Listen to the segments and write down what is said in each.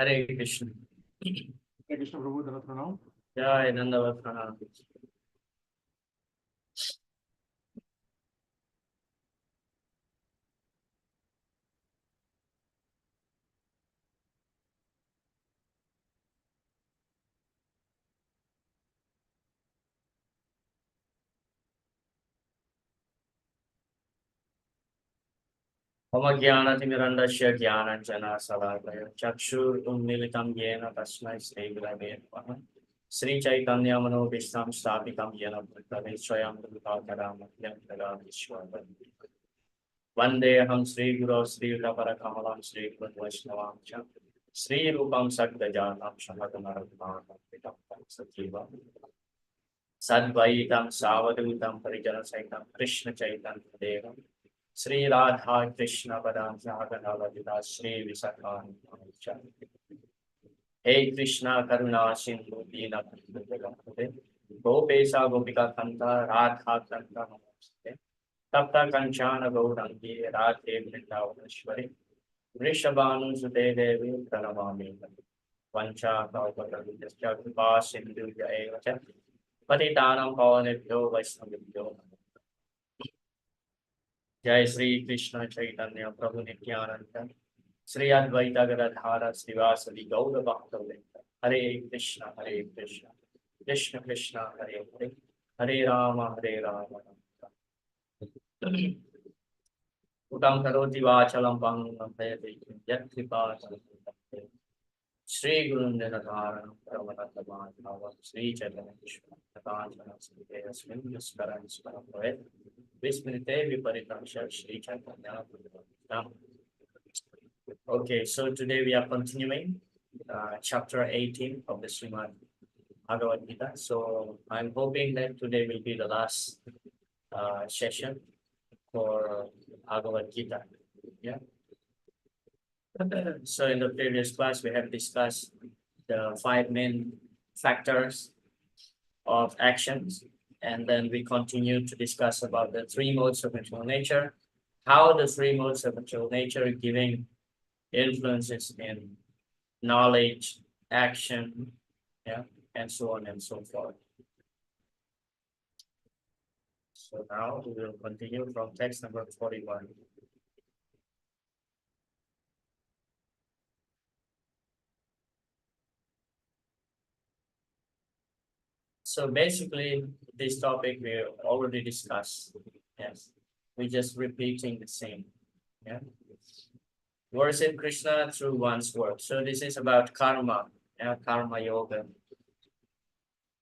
Hare Krishna. Hare Krishna Prabhu, Dharat Pranam. Jai Nandavat Pranam. Mama Jnanatimirandasya Jnananjana Salakaya Chakshur Ummilitam Yena Tasmai Sri Gurave Namaha. Sri Chaitanya Manobhishtam Sthapitam Yena Bhutale Swayam Bhutakaram Yantara Vandeham Sri Guru Sri Raparakamalam Sri Vaishnavam Cha Sri Rupam Sakdajatam Shahadamaratmam Pitam Sajivam Sadvaitam Savadutam Parijana Saitam Krishna Chaitanya Devam Sri Radha Krishna Padam Jagana Ladita Sri Visakhan Hey Krishna Karuna Sindhu Dina Gopesa Gopika Kanta Radha Kanta Namaste Tapta Kanchana Gaurangi Radhe Vrindavaneshwari Vrishabhanu Sute Devi Pranamami Vancha Kaupatavidasya Kripa Sindhu Jaevacha Patitanam Pavanebhyo Vaishnavibhyo Jai Sri Krishna Chaitanya Prabhu Nityananda Sri Advaita Gadadhara Srivasadi Gaura Bhaktavinda Hare Krishna Krishna Krishna Hare Hare Hare Rama Utam Karoti Vachalam Pangam Hayate Yat Kripa Sri Guru Niradharanam Paramatattvanubbhavam Sri Chaitanya Katanjana Srite Asmin Yaskaran Smaram Bhavet Vismrite Viparitamsha Sri Chaitanya. Okay, so today we are continuing chapter 18 of the Srimad Bhagavad Gita. So I'm hoping that today will be the last session for Bhagavad Gita. Yeah. So in the previous class, we have discussed the 5 main factors of actions, and then we continue to discuss about the 3 modes of material nature, how the 3 modes of material nature are giving influences in knowledge, action, yeah, and so on and so forth. So now we will continue from text number 41. So basically, this topic we already discussed. Yes, we're just repeating the same. Yeah, worship Krishna through one's work. So this is about karma. Yeah, karma yoga.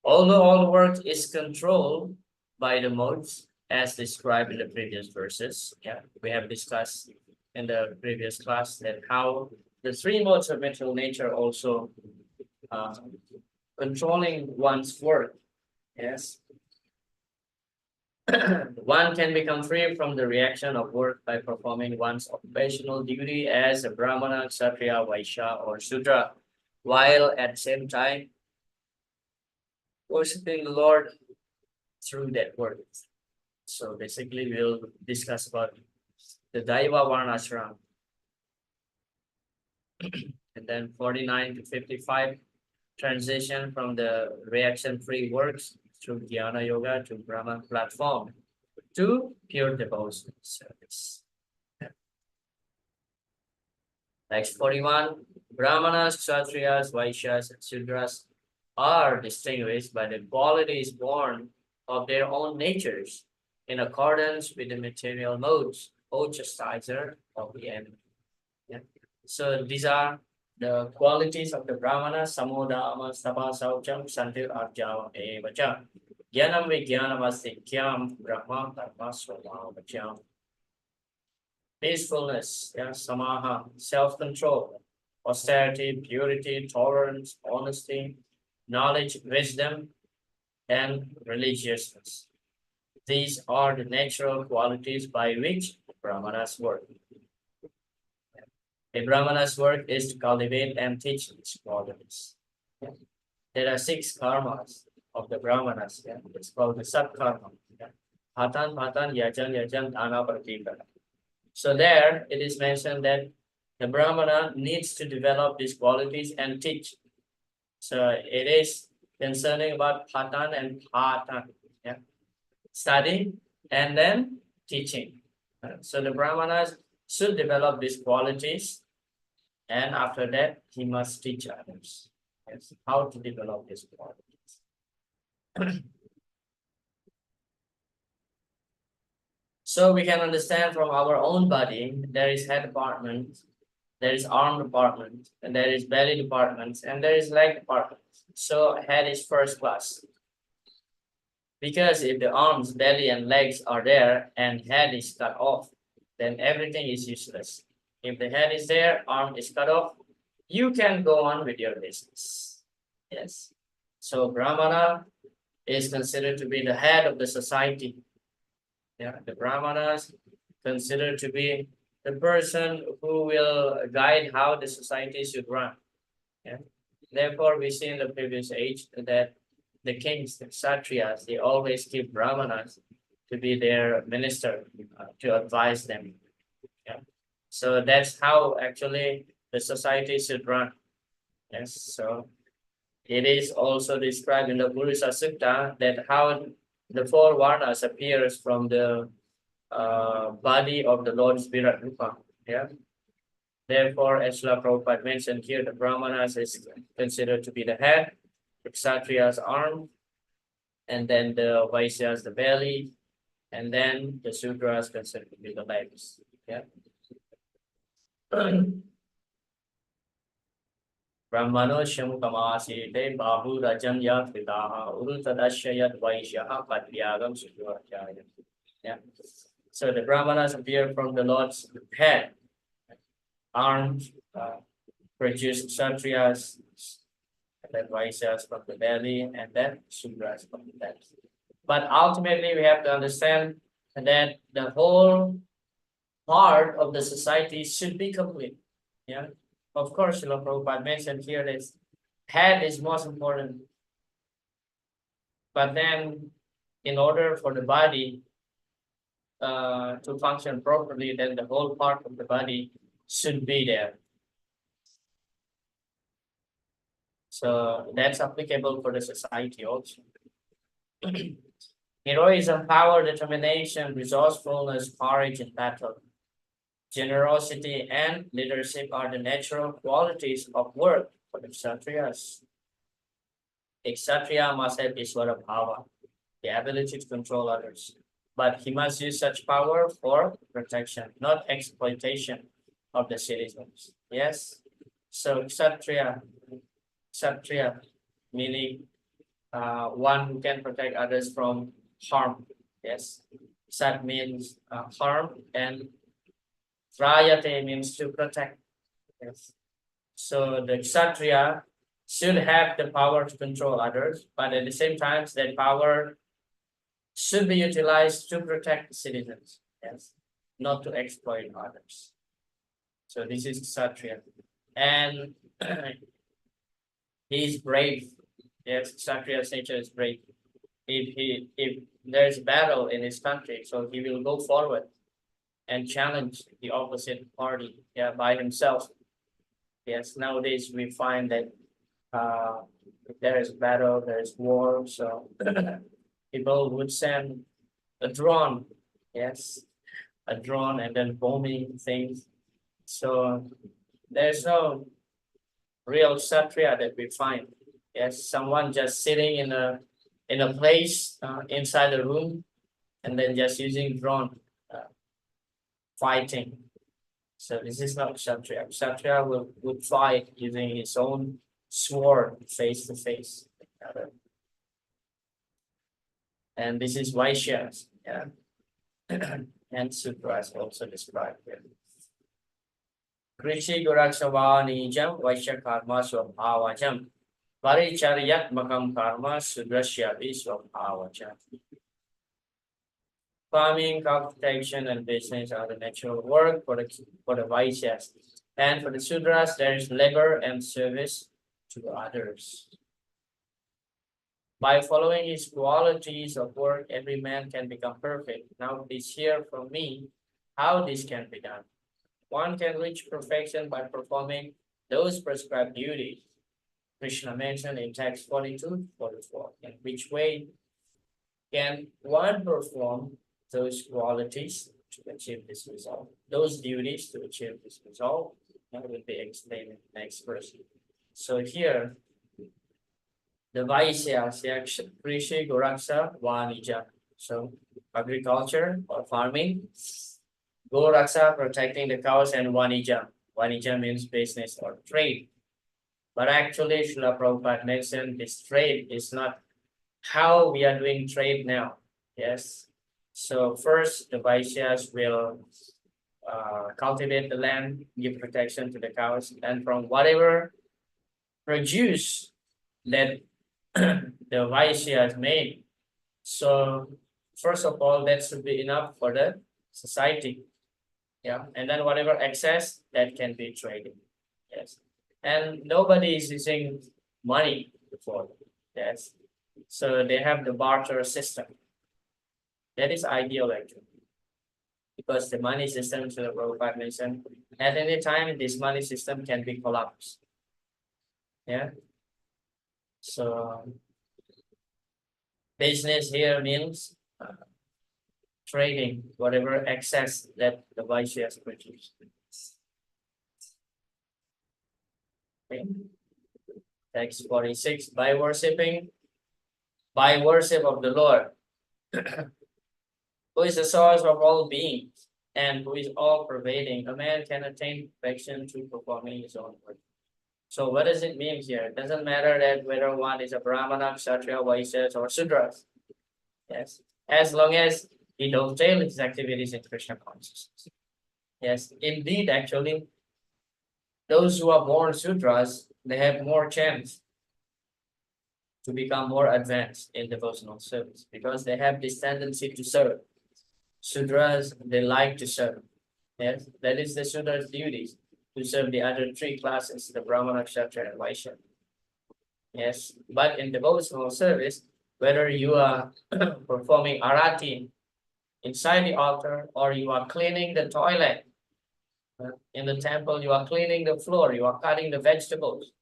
Although all work is controlled by the modes as described in the previous verses, yeah, we have discussed in the previous class that how the 3 modes of material nature also controlling one's work. Yes. One can become free from the reaction of work by performing one's occupational duty as a Brahmana, Kshatriya, Vaishya, or Shudra, while at the same time worshiping the Lord through that work. So basically, we'll discuss about the Daiva Varnashram. And then 49 to 55, transition from the reaction-free works through Jnana Yoga to Brahman platform to pure devotion service. Next 41, Brahmanas, Kshatriyas, Vaishyas, and Shudras are distinguished by the qualities born of their own natures in accordance with the material modes, O chastiser of the enemy. Yeah. So these are the qualities of the Brahmana: Samodama, Stapa, Saucham, Santir, Arjava, Evacha. Jnanam Vijnanam Astikyam, Brahma, Dharma, Swabhavacham. Peacefulness, yeah, Samaha, self-control, austerity, purity, tolerance, honesty, knowledge, wisdom, and religiousness. These are the natural qualities by which Brahmanas work. A Brahmana's work is to cultivate and teach these qualities. Yeah. There are 6 karmas of the Brahmanas. Yeah. It's called the sub-karma. Yeah. Hatan, Hatan, Yajan, Yajan, Dana, Pratika. So there it is mentioned that the Brahmana needs to develop these qualities and teach. So it is concerning about patan and patan, yeah, studying and then teaching. So the Brahmanas should develop these qualities, and after that he must teach others, yes, how to develop these qualities. So we can understand from our own body, there is head department, there is arm department, and there is belly department, and there is leg department. So head is first class. Because if the arms, belly, and legs are there and head is cut off, then everything is useless. If the head is there, arm is cut off, you can go on with your business. Yes. So Brahmana is considered to be the head of the society. Yeah, the Brahmanas considered to be the person who will guide how the society should run. Yeah. Therefore, we see in the previous age that the kings, the Kshatriyas, they always keep Brahmanas to be their minister, to advise them. Yeah. So that's how actually the society should run. Yes. So it is also described in the Purusa Sutta that how the four Varnas appears from the body of the Lord Spirit Rupa. Yeah. Therefore, as Srila Prabhupada mentioned here, the Brahmanas is considered to be the head, the Kshatriya's arm, and then the Vaishyas the belly, and then the Sudras considered to be the legs. Yeah. Brahmano Shamukamasite Bahu Rajam Yat Vidaha Urutadasya Yat Vaishyaha Patyagam Sudurachaya. Yeah. So the Brahmanas appear from the Lord's head, arms, produce Kshatriyas, and then Vaishyas from the belly, and then Sudras from the belly. But ultimately, we have to understand that the whole part of the society should be complete. Yeah. Of course, Srila Prabhupada mentioned here that head is most important. But then, in order for the body to function properly, then the whole part of the body should be there. So that's applicable for the society also. Heroism, power, determination, resourcefulness, courage in battle, generosity, and leadership are the natural qualities of work for the Kshatriyas. A Kshatriya must have Isvara Bhava, the ability to control others. But he must use such power for protection, not exploitation of the citizens. Yes? So Kshatriya meaning one who can protect others from harm. Yes? Sat means harm, and Trayate means to protect. Yes. So the Kshatriya should have the power to control others, but at the same time, that power should be utilized to protect the citizens. Yes, not to exploit others. So this is Kshatriya, and he is brave. Yes, Kshatriya's nature is brave. If there's battle in his country, so he will go forward and challenge the opposite party, yeah, by himself. Yes, nowadays we find that if there is battle, there is war, so people would send a drone, yes, a drone, and then bombing things. So there's no real Kshatriya that we find. Yes, someone just sitting in a place inside a room, and then just using drone fighting. So this is not Kshatriya. Kshatriya would fight using his own sword face to face. And this is Vaishyas. Yeah. And Sudras also described here. Krishi Gurakshavani Jam Vaishya Karma Swabhavajam Paricharyatmakam Karma Sudrasya Viswabhavajam. Farming, crop protection, and business are the natural work for the Vaishyas. And for the Sudras, there is labor and service to others. By following his qualities of work, every man can become perfect. Now, please hear from me how this can be done. one can reach perfection by performing those prescribed duties. Krishna mentioned in text 42, 44. In which way can one perform those qualities to achieve this result? Those duties to achieve this result, that will be explained in the next verse. So here, the Vaishyas, Krishi, Goraksha, Vanija. So agriculture or farming, Goraksha, protecting the cows, and Vanija. Vanija means business or trade. But actually, Srila Prabhupada mentioned this trade is not how we are doing trade now. Yes. So first, the Vaishyas will cultivate the land, give protection to the cows, and from whatever produce that the Vaishyas made. So first of all, that should be enough for the society. Yeah, and then whatever excess that can be traded. Yes, and nobody is using money before. Yes, so they have the barter system. That is ideal actually, because the money system, to the Prabhupada mentioned, at any time this money system can be collapsed. Yeah, so business here means trading whatever excess that the Vaishyas produce. Okay. Text 46, by worship of the Lord, who is the source of all beings and who is all pervading, a man can attain perfection through performing his own work. So what does it mean here? It doesn't matter that whether one is a Brahmana, Kshatriya, Vaishyas, or Sudras. Yes, as long as he dovetails his activities in Krishna consciousness. Yes, indeed, actually, those who are born Sudras, they have more chance to become more advanced in devotional service because they have this tendency to serve. Sudras, they like to serve. Yes, that is the Sudra's duties, to serve the other three classes, the Brahmana, Kshatriya, and Vaishya. Yes, but in devotional service, whether you are performing arati inside the altar or you are cleaning the toilet in the temple, you are cleaning the floor, you are cutting the vegetables.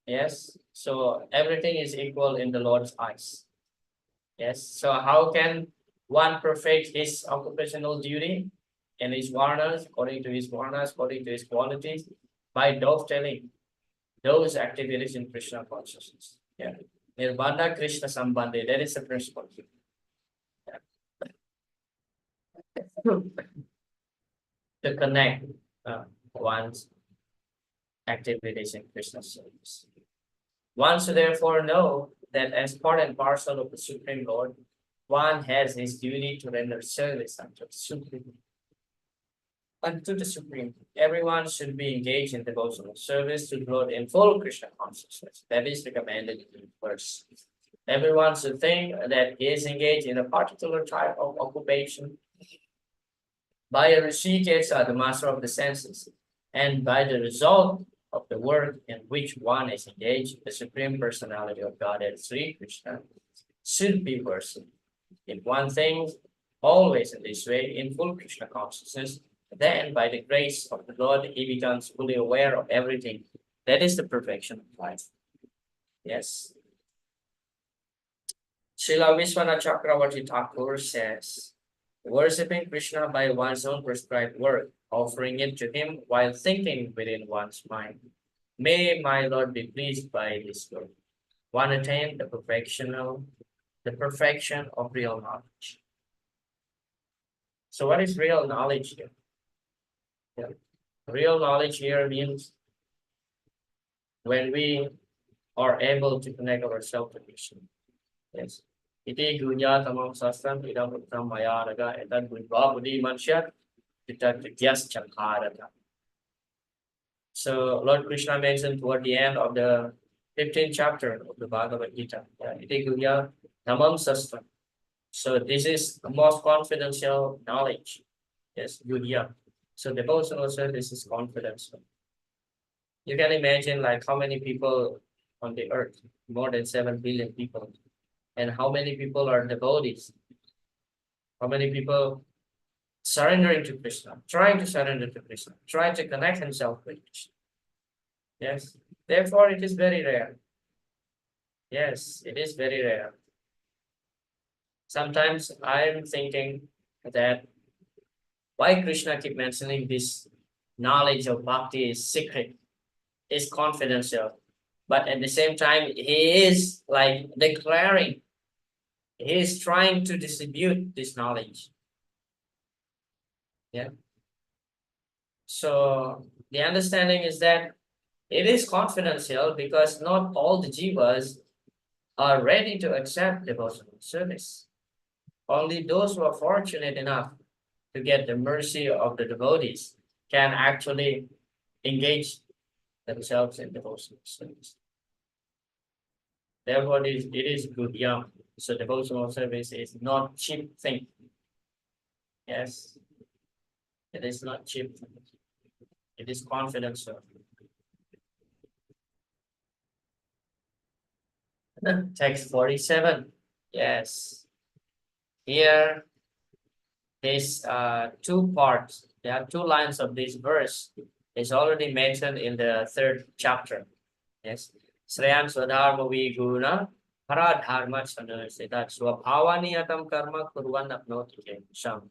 Yes, so everything is equal in the Lord's eyes. Yes, so how can one perfect his occupational duty and his varnas, according to his qualities, by dovetailing those activities in Krishna consciousness. Yeah, Nirbandha Krishna Sambandhi, that is the principle. Yeah. To connect one's activities in Krishna service. One should therefore know that as part and parcel of the Supreme Lord, one has his duty to render service unto the Supreme. Everyone should be engaged in devotional service to the Lord in full Krishna consciousness. That is recommended in the verse. Everyone should think that he is engaged in a particular type of occupation by a Rishikesa, the master of the senses, and by the result of the work in which one is engaged, the Supreme Personality of Godhead, Sri Krishna, should be worshipped. If one thinks always in this way, in full Krishna consciousness, then by the grace of the Lord, he becomes fully aware of everything. That is the perfection of life. Yes. Srila Vishwanath Chakravarti Thakur says, worshipping Krishna by one's own prescribed work, offering it to him while thinking within one's mind. May my Lord be pleased by this work. One attain the perfection of real knowledge. So what is real knowledge here? Yeah. Real knowledge here means when we are able to connect ourselves to Krishna. Yes. Iti gunya tamam sastram idam uttam maya raga etad budva buddhi manshyat itat vidyas chankharata. So Lord Krishna mentioned toward the end of the 15th chapter of the Bhagavad Gita. Iti gunya tamam sastram. So this is the most confidential knowledge. Yes, gunya. So devotional service is confidential. You can imagine like how many people on the earth, more than 7 billion people. And how many people are devotees? How many people surrendering to Krishna, trying to surrender to Krishna, trying to connect himself with Krishna. Yes. Therefore, it is very rare. Yes, it is very rare. Sometimes I'm thinking that why Krishna keep mentioning this knowledge of bhakti is secret, is confidential, but at the same time, he is like declaring, he is trying to distribute this knowledge. Yeah. So the understanding is that it is confidential because not all the jivas are ready to accept devotional service. Only those who are fortunate enough to get the mercy of the devotees can actually engage themselves in devotional service. Therefore, it is good young. So devotional service is not cheap thing. Yes, it is not cheap. It is confidential. Text 47. Yes. Here is two parts. There are two lines of this verse. It's already mentioned in the third chapter. Yes. Srayan Swadharma Viguna Paradharma Chanasita Swabhavaniyatam Karma Kurvan Apnoti Sham.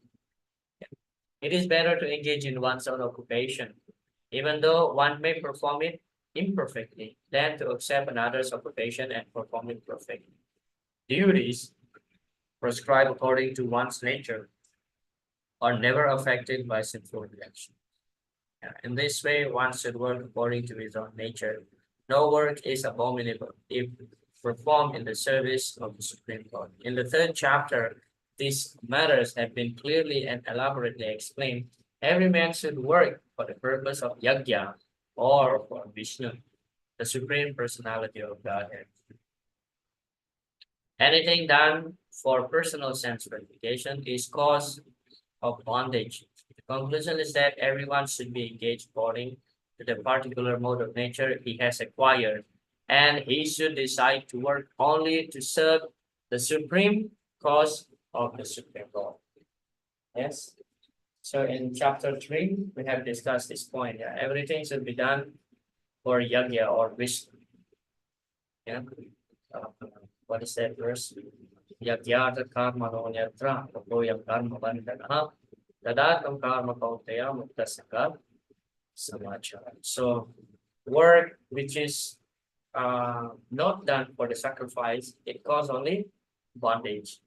It is better to engage in one's own occupation, even though one may perform it imperfectly, than to accept another's occupation and perform it perfectly. Duties prescribed according to one's nature are never affected by sinful reaction. In this way, one should work according to his own nature. No work is abominable if performed in the service of the Supreme Lord. In the third chapter, these matters have been clearly and elaborately explained. Every man should work for the purpose of yajna or for Vishnu, the Supreme Personality of Godhead. Anything done for personal sense gratification is cause of bondage. The conclusion is that everyone should be engaged according to the particular mode of nature he has acquired, and he should decide to work only to serve the supreme cause of the Supreme Lord. Yes. So in chapter 3, we have discussed this point. Yeah, everything should be done for yajna or Vishnu. Yeah. What is that verse? Yagyata karma no yatra tapoyam karma bandhana tadatam karma kauteya muktasaka samachara. So work which is not done for the sacrifice, it causes only bondage.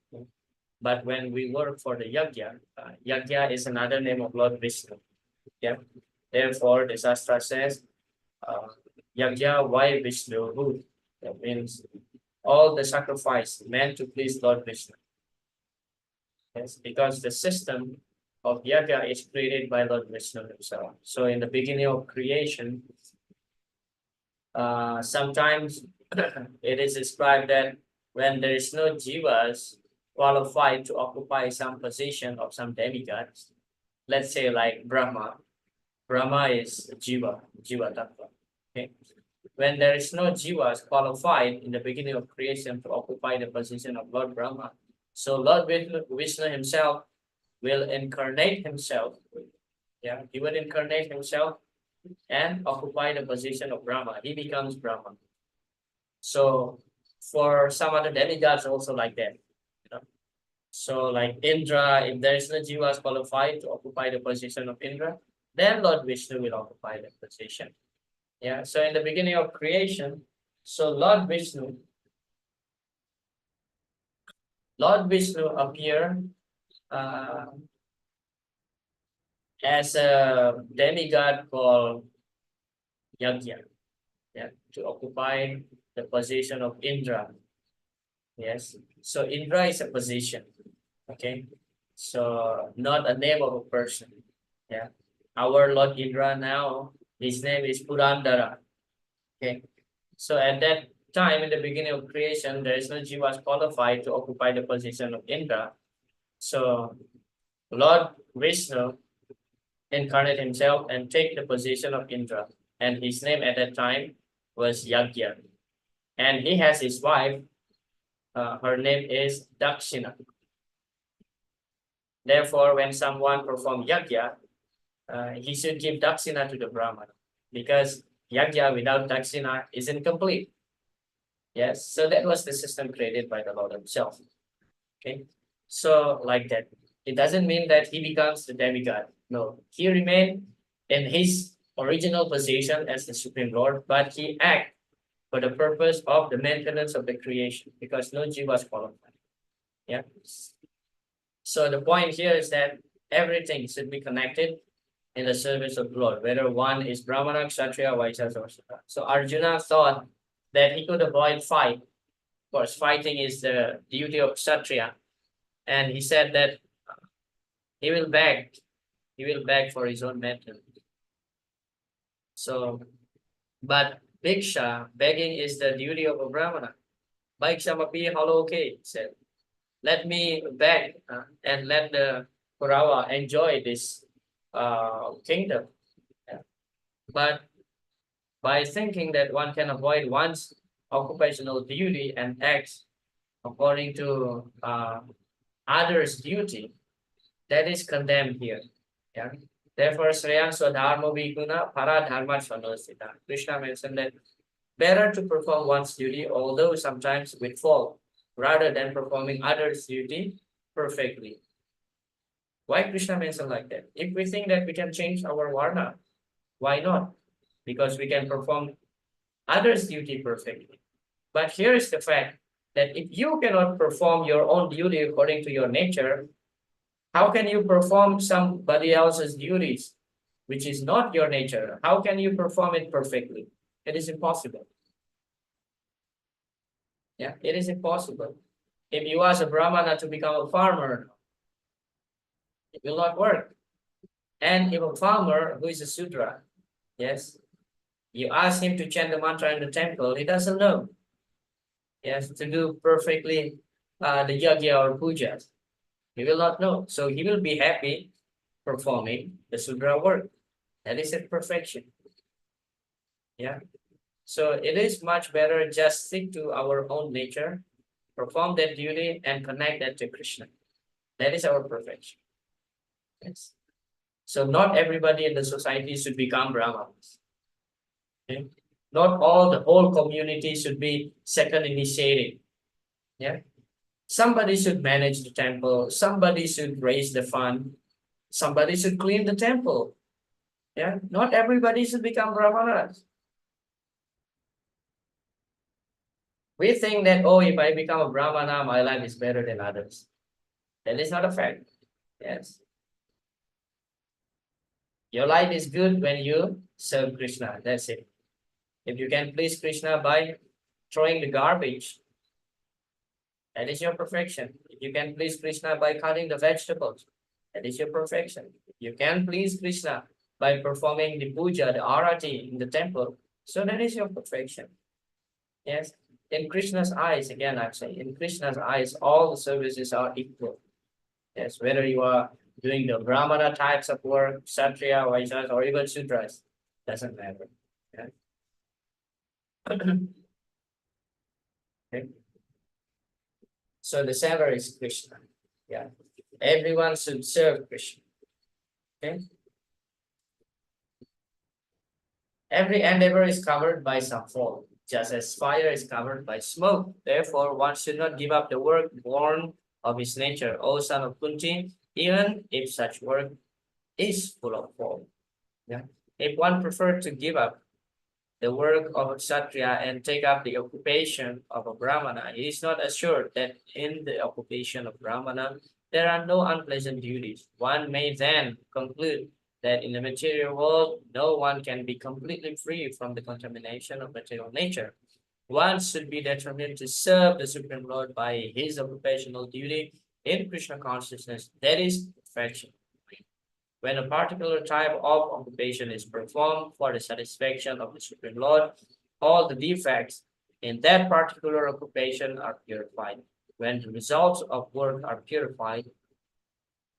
But when we work for the yajna, yajna is another name of Lord Vishnu. Yeah. Therefore, the Sastra says, yajna why Vishnu who? That means all the sacrifice meant to please Lord Vishnu. Yes, because the system of yajna is created by Lord Vishnu himself. So in the beginning of creation, sometimes it is described that when there is no jivas qualified to occupy some position of some demigods, let's say like Brahma. Brahma is jiva tattva. Okay. When there is no jivas qualified in the beginning of creation to occupy the position of Lord Brahma, so Lord Vishnu himself will incarnate himself. Yeah, he will incarnate himself and occupy the position of Brahma. He becomes Brahma. So for some other demigods also like that. You know? So like Indra, if there is no jivas qualified to occupy the position of Indra, then Lord Vishnu will occupy that position. Yeah, so in the beginning of creation, so Lord Vishnu appeared as a demigod called Yajna, yeah, to occupy the position of Indra. Yes, so Indra is a position, okay, so not a name of a person. Yeah, our Lord Indra now, his name is Purandara. Okay, so at that time in the beginning of creation, there is no jivas qualified to occupy the position of Indra. So Lord Vishnu incarnate himself and take the position of Indra, and his name at that time was Yajna, and he has his wife. Her name is Dakshina. Therefore, when someone performs yajna, he should give dakshina to the Brahmana, because yajna without dakshina is incomplete. Yes, so that was the system created by the Lord himself. Okay, so like that. It doesn't mean that he becomes the demigod. No, he remained in his original position as the Supreme Lord, but he acts for the purpose of the maintenance of the creation, because no jiva was qualified. Yeah. So the point here is that everything should be connected in the service of the Lord, whether one is Brahmana, Kshatriya, Vaishya, or Shudra. So Arjuna thought that he could avoid fight. Of course, fighting is the duty of Kshatriya. And he said that he will beg, for his own maintenance. So, but Bhiksha, begging is the duty of a Brahmana. Bhikshamapi haloke, he said. Let me beg and let the Kaurava enjoy this kingdom. But by thinking that one can avoid one's occupational duty and acts according to others' duty, that is condemned here. Yeah. Therefore, Sreyan Swadharma Viguna Paradharma Svanosita. Krishna mentioned that better to perform one's duty, although sometimes with fault, rather than performing others' duty perfectly. Why Krishna mentioned like that? If we think that we can change our varna, why not? Because we can perform others' duty perfectly. But here is the fact that if you cannot perform your own duty according to your nature, how can you perform somebody else's duties, which is not your nature? How can you perform it perfectly? It is impossible. Yeah, it is impossible. If you ask a Brahmana to become a farmer, it will not work. And if a farmer who is a Sudra, yes, you ask him to chant the mantra in the temple, he doesn't know. Yes, to do perfectly the yajna or pujas. He will not know. So he will be happy performing the Sudra work. That is a perfection. Yeah. So it is much better just stick to our own nature, perform that duty, and connect that to Krishna. That is our perfection. Yes. So not everybody in the society should become Brahmanas. Okay? Not all, the whole community should be second initiating. Yeah. Somebody should manage the temple. Somebody should raise the fund. Somebody should clean the temple. Yeah. Not everybody should become Brahmanas. We think that, oh, if I become a Brahmana, my life is better than others. That is not a fact. Yes. Your life is good when you serve Krishna. That's it. If you can please Krishna by throwing the garbage, that is your perfection. If you can please Krishna by cutting the vegetables, that is your perfection. If you can please Krishna by performing the puja, the arati in the temple, so that is your perfection. Yes. In Krishna's eyes, again, I'm saying, in Krishna's eyes, all the services are equal. Yes, whether you are doing the Brahmana types of work, Kshatriya, Vaishyas, or even Sudras, doesn't matter. Yeah. Okay. So the center is Krishna. Yeah. Everyone should serve Krishna. Okay. Every endeavor is covered by some fault, just as fire is covered by smoke. Therefore, one should not give up the work born of his nature, O son of Kunti, even if such work is full of fault. Yeah. If one preferred to give up the work of a Kshatriya and take up the occupation of a Brahmana, he is not assured that in the occupation of Brahmana, there are no unpleasant duties. One may then conclude that in the material world, no one can be completely free from the contamination of material nature. One should be determined to serve the Supreme Lord by his occupational duty in Krishna consciousness. That is perfection. When a particular type of occupation is performed for the satisfaction of the Supreme Lord, all the defects in that particular occupation are purified. When the results of work are purified,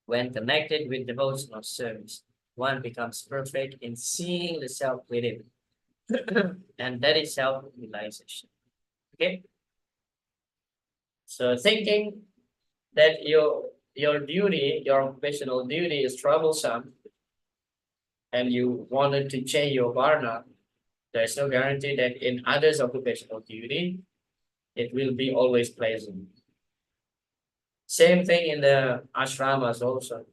when connected with devotional service, one becomes perfect in seeing the self within. And that is self-realization. Okay? So thinking that you your duty, your occupational duty is troublesome, and you wanted to change your varna, there's no guarantee that in others' occupational duty, it will be always pleasant. Same thing in the ashramas also.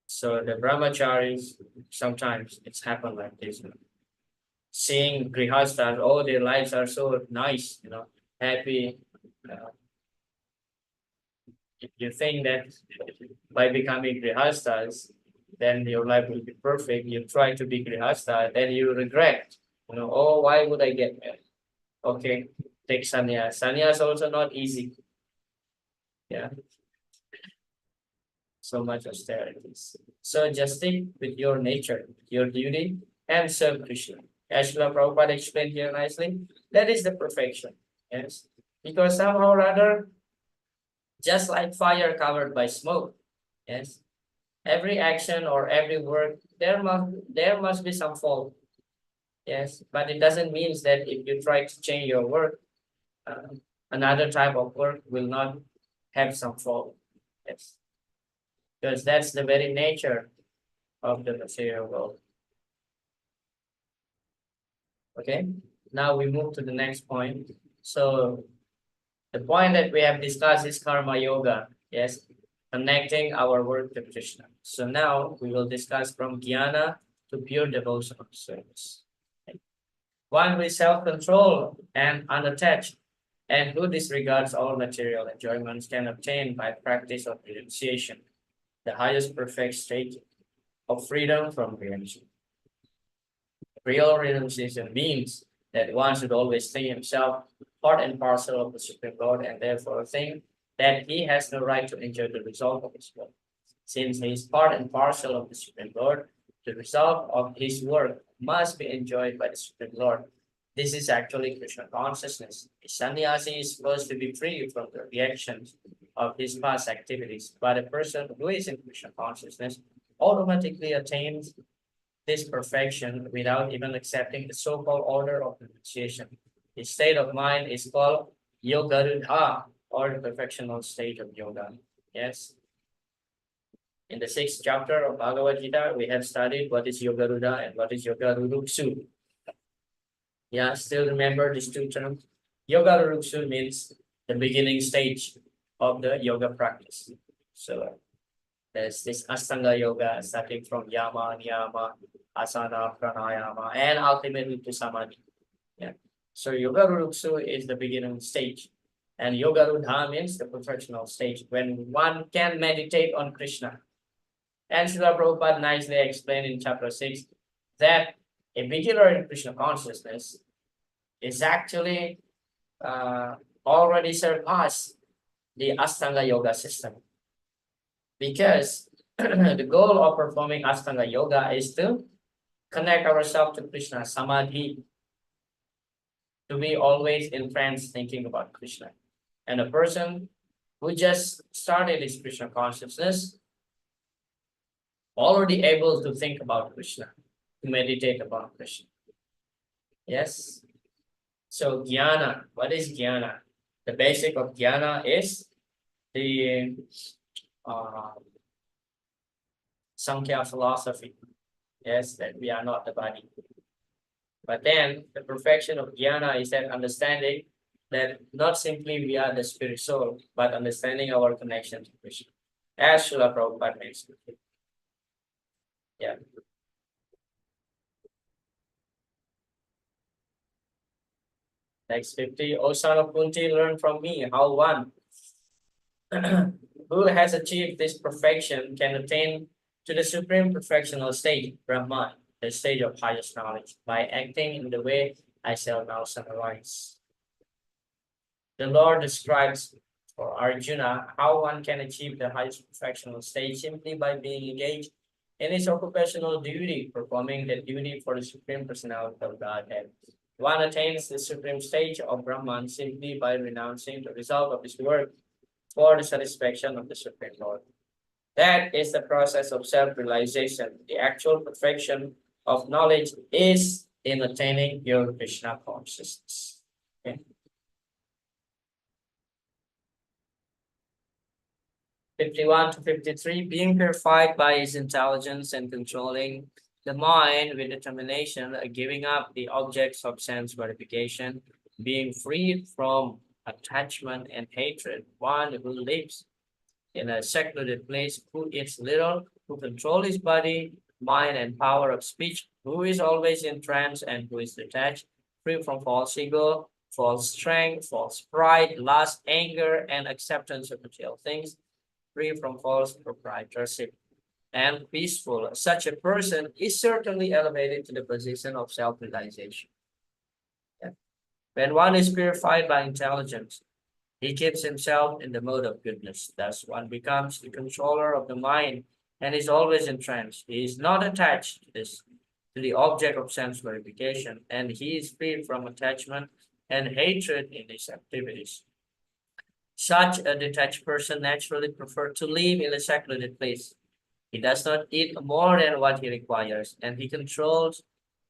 So the brahmacharis, sometimes it's happened like this. Seeing grihasthas, oh, their lives are so nice, happy. If you think that by becoming grihasthas, then your life will be perfect, you try to be grihastha, then you regret, oh, why would I get married? Okay, take sannyas. Sannyas also not easy. Yeah. So much austerities. So just stick with your nature, your duty, and serve Krishna. As Srila Prabhupada explained here nicely, that is the perfection. Yes. Because somehow or other, just like fire covered by smoke, yes, every action or every word, there must be some fault. Yes, but it doesn't mean that if you try to change your work, another type of work will not have some fault. Yes, because that's the very nature of the material world. Okay, now we move to the next point. So the point that we have discussed is karma yoga. Yes, connecting our work to Krishna. So now we will discuss from jnana to pure devotional service. One with self-control and unattached, and who disregards all material enjoyments can obtain by practice of renunciation, the highest perfect state of freedom from reaction. Real renunciation means that one should always think himself part and parcel of the Supreme Lord, and therefore think that he has no right to enjoy the result of his work. Since he is part and parcel of the Supreme Lord, the result of his work must be enjoyed by the Supreme Lord. This is actually Krishna consciousness. A sannyasi is supposed to be free from the reactions of his past activities, but a person who is in Krishna consciousness automatically attains this perfection without even accepting the so-called order of renunciation. His state of mind is called yogarudha, or the perfectional state of yoga. Yes. In the 6th chapter of Bhagavad Gita, we have studied what is yogarudha and what is yogaruruksu. Yeah, still remember these two terms? Yogaruruksu means the beginning stage of the yoga practice. So there's this Astanga yoga starting from yama, niyama, asana, pranayama, and ultimately to samadhi. Yeah. So yoga ruruksu is the beginning stage. And yoga rudha means the perfectional stage when one can meditate on Krishna. And Srila Prabhupada nicely explained in chapter 6 that a beginner in Krishna consciousness is actually already surpassed the Astanga yoga system. Because the goal of performing Astanga yoga is to connect ourselves to Krishna, samadhi, to be always in trance thinking about Krishna. And a person who just started his Krishna consciousness already able to think about Krishna, to meditate about Krishna. Yes. So jnana, what is jnana? The basic of jnana is the Sankhya philosophy. Yes, that we are not the body. But then the perfection of jnana is that understanding that not simply we are the spirit soul, but understanding our connection to Krishna. As Srila Prabhupada mentioned. Yeah. Next 50. O son of Kunti, learn from me how one who has achieved this perfection can attain to the supreme perfectional state, Brahman, the stage of highest knowledge, by acting in the way I shall now summarize. The Lord describes for Arjuna how one can achieve the highest perfectional state simply by being engaged in his occupational duty, performing the duty for the Supreme Personality of Godhead. One attains the supreme stage of Brahman simply by renouncing the result of his work for the satisfaction of the Supreme Lord. That is the process of self-realization. The actual perfection of knowledge is in attaining your Krishna consciousness. Okay? 51 to 53, being purified by his intelligence and controlling the mind with determination, giving up the objects of sense gratification, being freed from attachment and hatred, one who lives in a secluded place, who eats little, who controls his body, mind, and power of speech, who is always in trance and who is detached, free from false ego, false strength, false pride, lust, anger, and acceptance of material things, free from false proprietorship, and peaceful. Such a person is certainly elevated to the position of self-realization. Yeah. When one is purified by intelligence, he keeps himself in the mode of goodness. Thus, one becomes the controller of the mind and is always in trance. He is not attached to the object of sense gratification, and he is free from attachment and hatred in his activities. Such a detached person naturally prefers to live in a secluded place. He does not eat more than what he requires, and he controls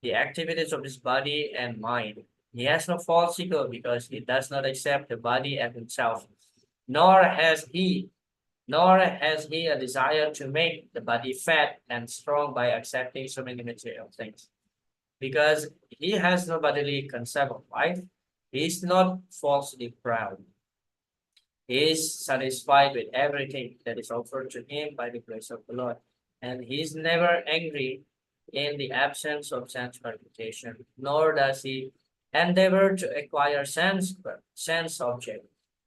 the activities of his body and mind. He has no false ego because he does not accept the body as himself, nor has he a desire to make the body fat and strong by accepting so many material things. Because he has no bodily concept of life, he is not falsely proud. He is satisfied with everything that is offered to him by the grace of the Lord. And he is never angry in the absence of sense gratification, nor does he endeavor to acquire sense object.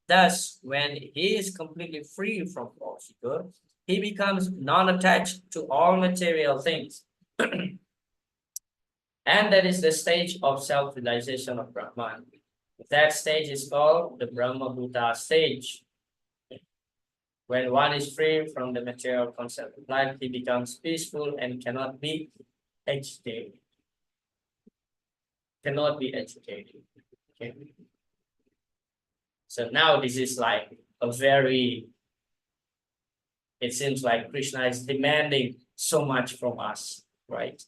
Thus, when he is completely free from false ego, he becomes non-attached to all material things. And that is the stage of self-realization of Brahman. That stage is called the Brahma Bhuta stage. When one is free from the material concept of life, he becomes peaceful and cannot be agitated. Cannot be agitated. Okay. So now this is like a very, it seems like Krishna is demanding so much from us, right?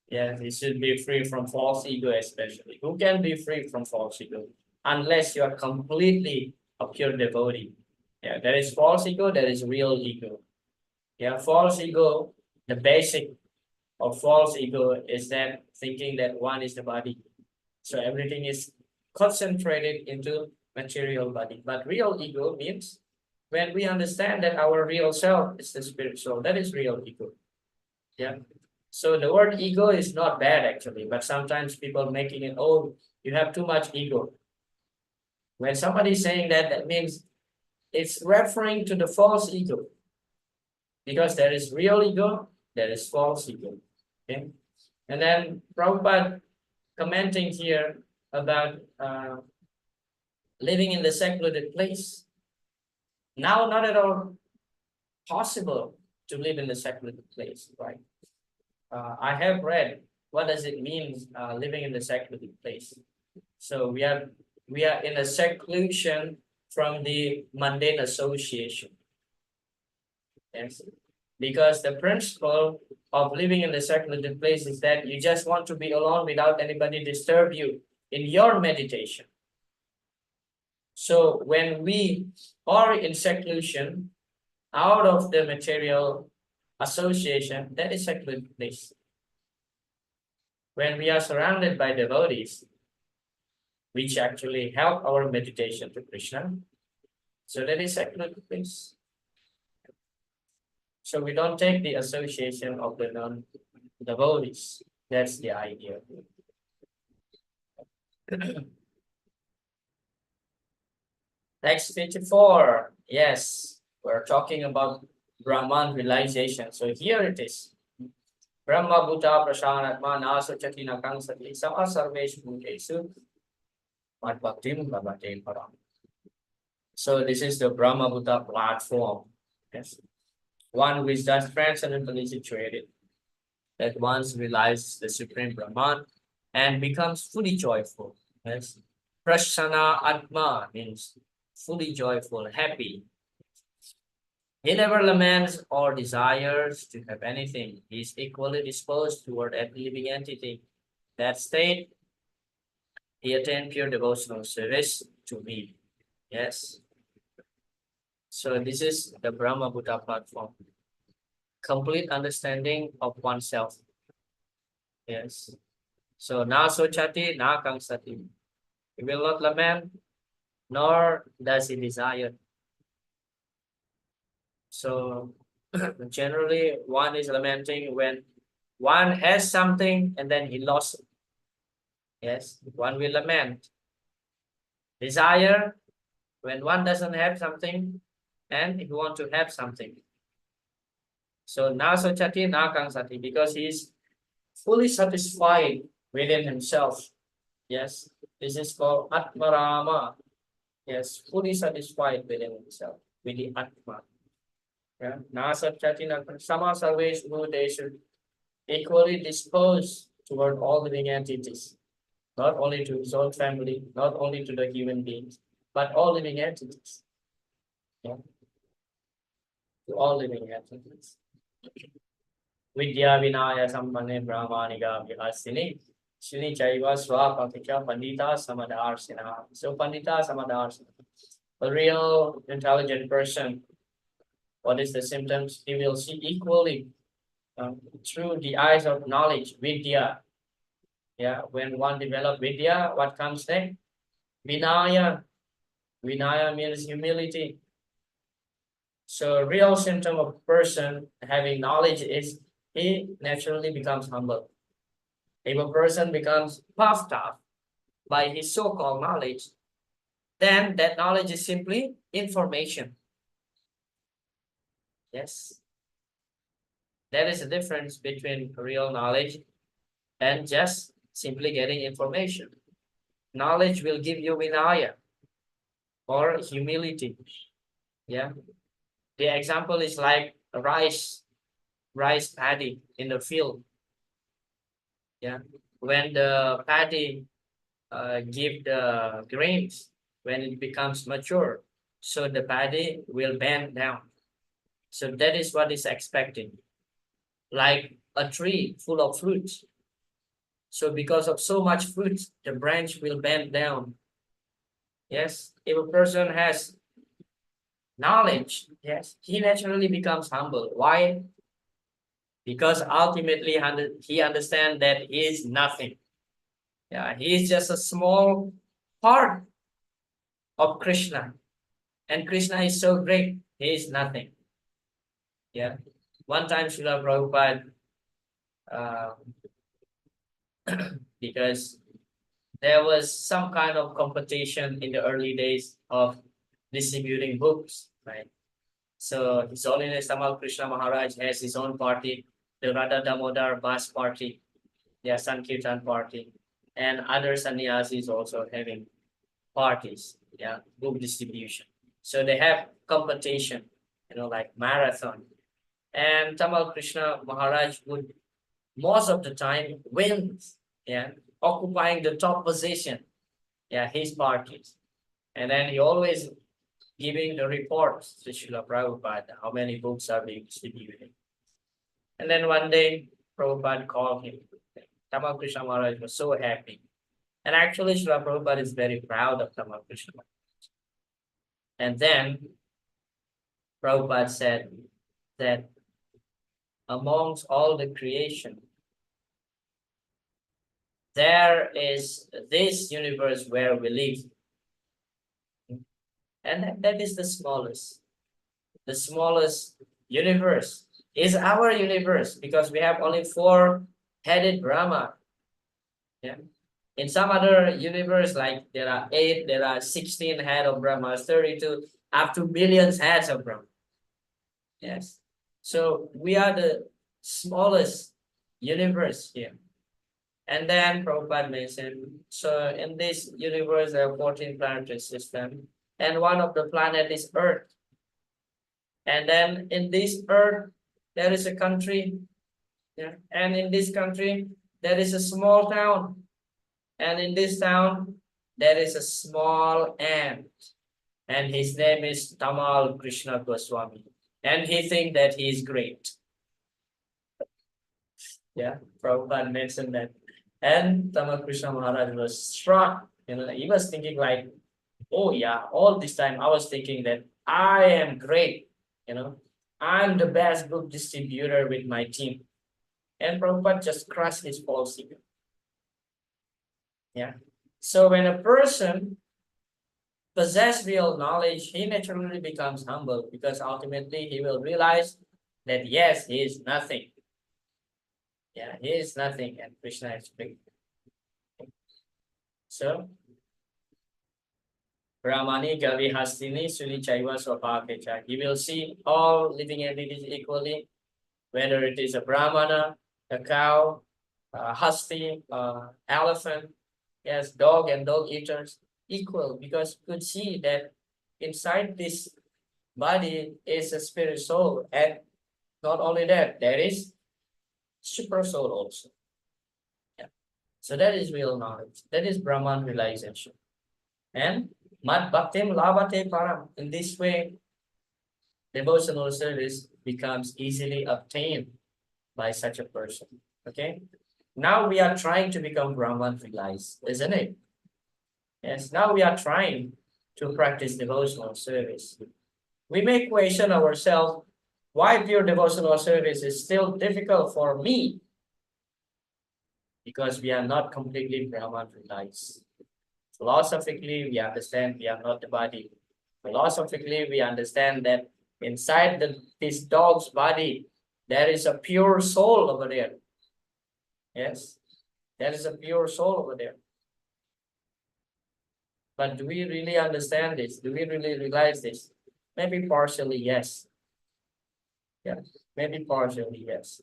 Yeah, he should be free from false ego, especially. Who can be free from false ego? Unless you are completely a pure devotee. Yeah, there is false ego, there is real ego. Yeah, false ego, the basic of false ego is that thinking that one is the body. So everything is concentrated into material body. But real ego means when we understand that our real self is the spirit soul, that is real ego. Yeah. So the word ego is not bad actually, but sometimes people making it, oh, you have too much ego. When somebody is saying that, that means it's referring to the false ego. Because there is real ego, there is false ego. Okay. And then Prabhupada commenting here about living in the secluded place. Now, not at all possible to live in the secluded place, right? I have read what does it mean living in the secluded place. So we are in a seclusion from the mundane association. Yes, because the principle of living in the secluded place is that you just want to be alone without anybody disturb you in your meditation. So when we are in seclusion, out of the material association, that is secluded place. When we are surrounded by devotees, which actually help our meditation to Krishna, so that is secluded place. So we don't take the association of the non-devotees. That's the idea. Text 54. Yes, we're talking about Brahman realization. So here it is. Brahma Bhuta Prashanatma Nasa Chatina Kangsati Sama Sarvesh Bhutesu Mad Bhaktim Bhavate Param. So this is the Brahma Bhuta platform. Yes. One who is thus transcendently situated, that once realizes the Supreme Brahman and becomes fully joyful. Yes. Prasana Atma means fully joyful, happy. He never laments or desires to have anything. He is equally disposed toward every living entity. That state, he attained pure devotional service to me. Yes. So this is the Brahma Buddha platform. Complete understanding of oneself. Yes. So na sochati, na kangsati. He will not lament, nor does he desire. So generally, one is lamenting when one has something and then he lost it. Yes, one will lament. Desire when one doesn't have something and he want to have something. So na sochati, na kangsati, because he is fully satisfied within himself. Yes, this is called Atmarama. Yes, fully satisfied within himself, with the Atma. Yeah. Na sochati, na sama sarvesh they should equally disposed toward all living entities, not only to his own family, not only to the human beings, but all living entities. Yeah. To all living entities. Vidya Vinaya Sampane Brahmaniga Vihasini. Shini Chaiva Swapakika Pandita Samadarsina. So Pandita Samadarsina. A real intelligent person, what is the symptoms? He will see equally through the eyes of knowledge, Vidya. Yeah, when one develops Vidya, what comes next? Vinaya. Vinaya means humility. So a real symptom of a person having knowledge is he naturally becomes humble. If a person becomes puffed up by his so-called knowledge, then that knowledge is simply information. Yes. There is a difference between real knowledge and just simply getting information. Knowledge will give you vinaya or humility. Yeah. The example is like rice paddy in the field. Yeah. When the paddy give the grains, when it becomes mature, so the paddy will bend down. So that is what is expected. Like a tree full of fruits. So because of so much fruit, the branch will bend down. Yes, if a person has knowledge, yes, he naturally becomes humble. Why? Because ultimately he understands that he is nothing. Yeah, he is just a small part of Krishna. And Krishna is so great, he is nothing. Yeah. One time Srila Prabhupada, uh, because there was some kind of competition in the early days of distributing books, right? So His Holiness Tamal Krishna Maharaj has his own party, the Radha Damodar Bas party, the Sankirtan party, and other sannyasis also having parties, yeah, book distribution. So they have competition, like marathon. And Tamal Krishna Maharaj would most of the time wins, yeah, occupying the top position, yeah, his parties. And then he always giving the reports to Srila Prabhupada, how many books are being distributed. And then one day, Prabhupada called him. Tamal Krishna Maharaj was so happy. And actually, Srila Prabhupada is very proud of Tamal Krishna Maharaj. And then Prabhupada said that amongst all the creation, there is this universe where we live. And that is the smallest. The smallest universe is our universe because we have only 4-headed Brahma. Yeah. In some other universe, like there are 8, there are 16 head of Brahmas, 32, up to billions heads of Brahma. Yes. So we are the smallest universe here. And then Prabhupada mentioned, so in this universe, there are 14 planetary systems, and one of the planet is Earth. And then in this Earth, there is a country, yeah, and in this country, there is a small town. And in this town, there is a small ant. And his name is Tamal Krishna Goswami. And he thinks that he is great. Yeah, Prabhupada mentioned that. And Tamal Krishna Maharaj was struck. He was thinking like, oh yeah, all this time I was thinking that I am great, I'm the best book distributor with my team. And Prabhupada just crushed his false ego. Yeah. So when a person possesses real knowledge, he naturally becomes humble because ultimately he will realize that yes, he is nothing. Yeah, he is nothing, and Krishna is big. So Brahmani Gavi Hastini Suli Chaiva Swaphakecha. He will see all living entities equally, whether it is a Brahmana, a cow, a hasti, elephant, yes, dog and dog eaters, equal, because you could see that inside this body is a spirit soul, and not only that, there is super soul also. Yeah. So that is real knowledge. That is Brahman realization. And Mat Bhaktim Lavate Param. In this way, devotional service becomes easily obtained by such a person. Okay. Now we are trying to become Brahman realized, isn't it? Yes. Now we are trying to practice devotional service. We may question ourselves why pure devotional service is still difficult for me, because we are not completely Brahman realized. Philosophically, we understand we are not the body. Philosophically, we understand that inside this dog's body, there is a pure soul over there. Yes, there is a pure soul over there. But do we really understand this? Do we really realize this? Maybe partially, yes. Yeah, maybe partially, yes.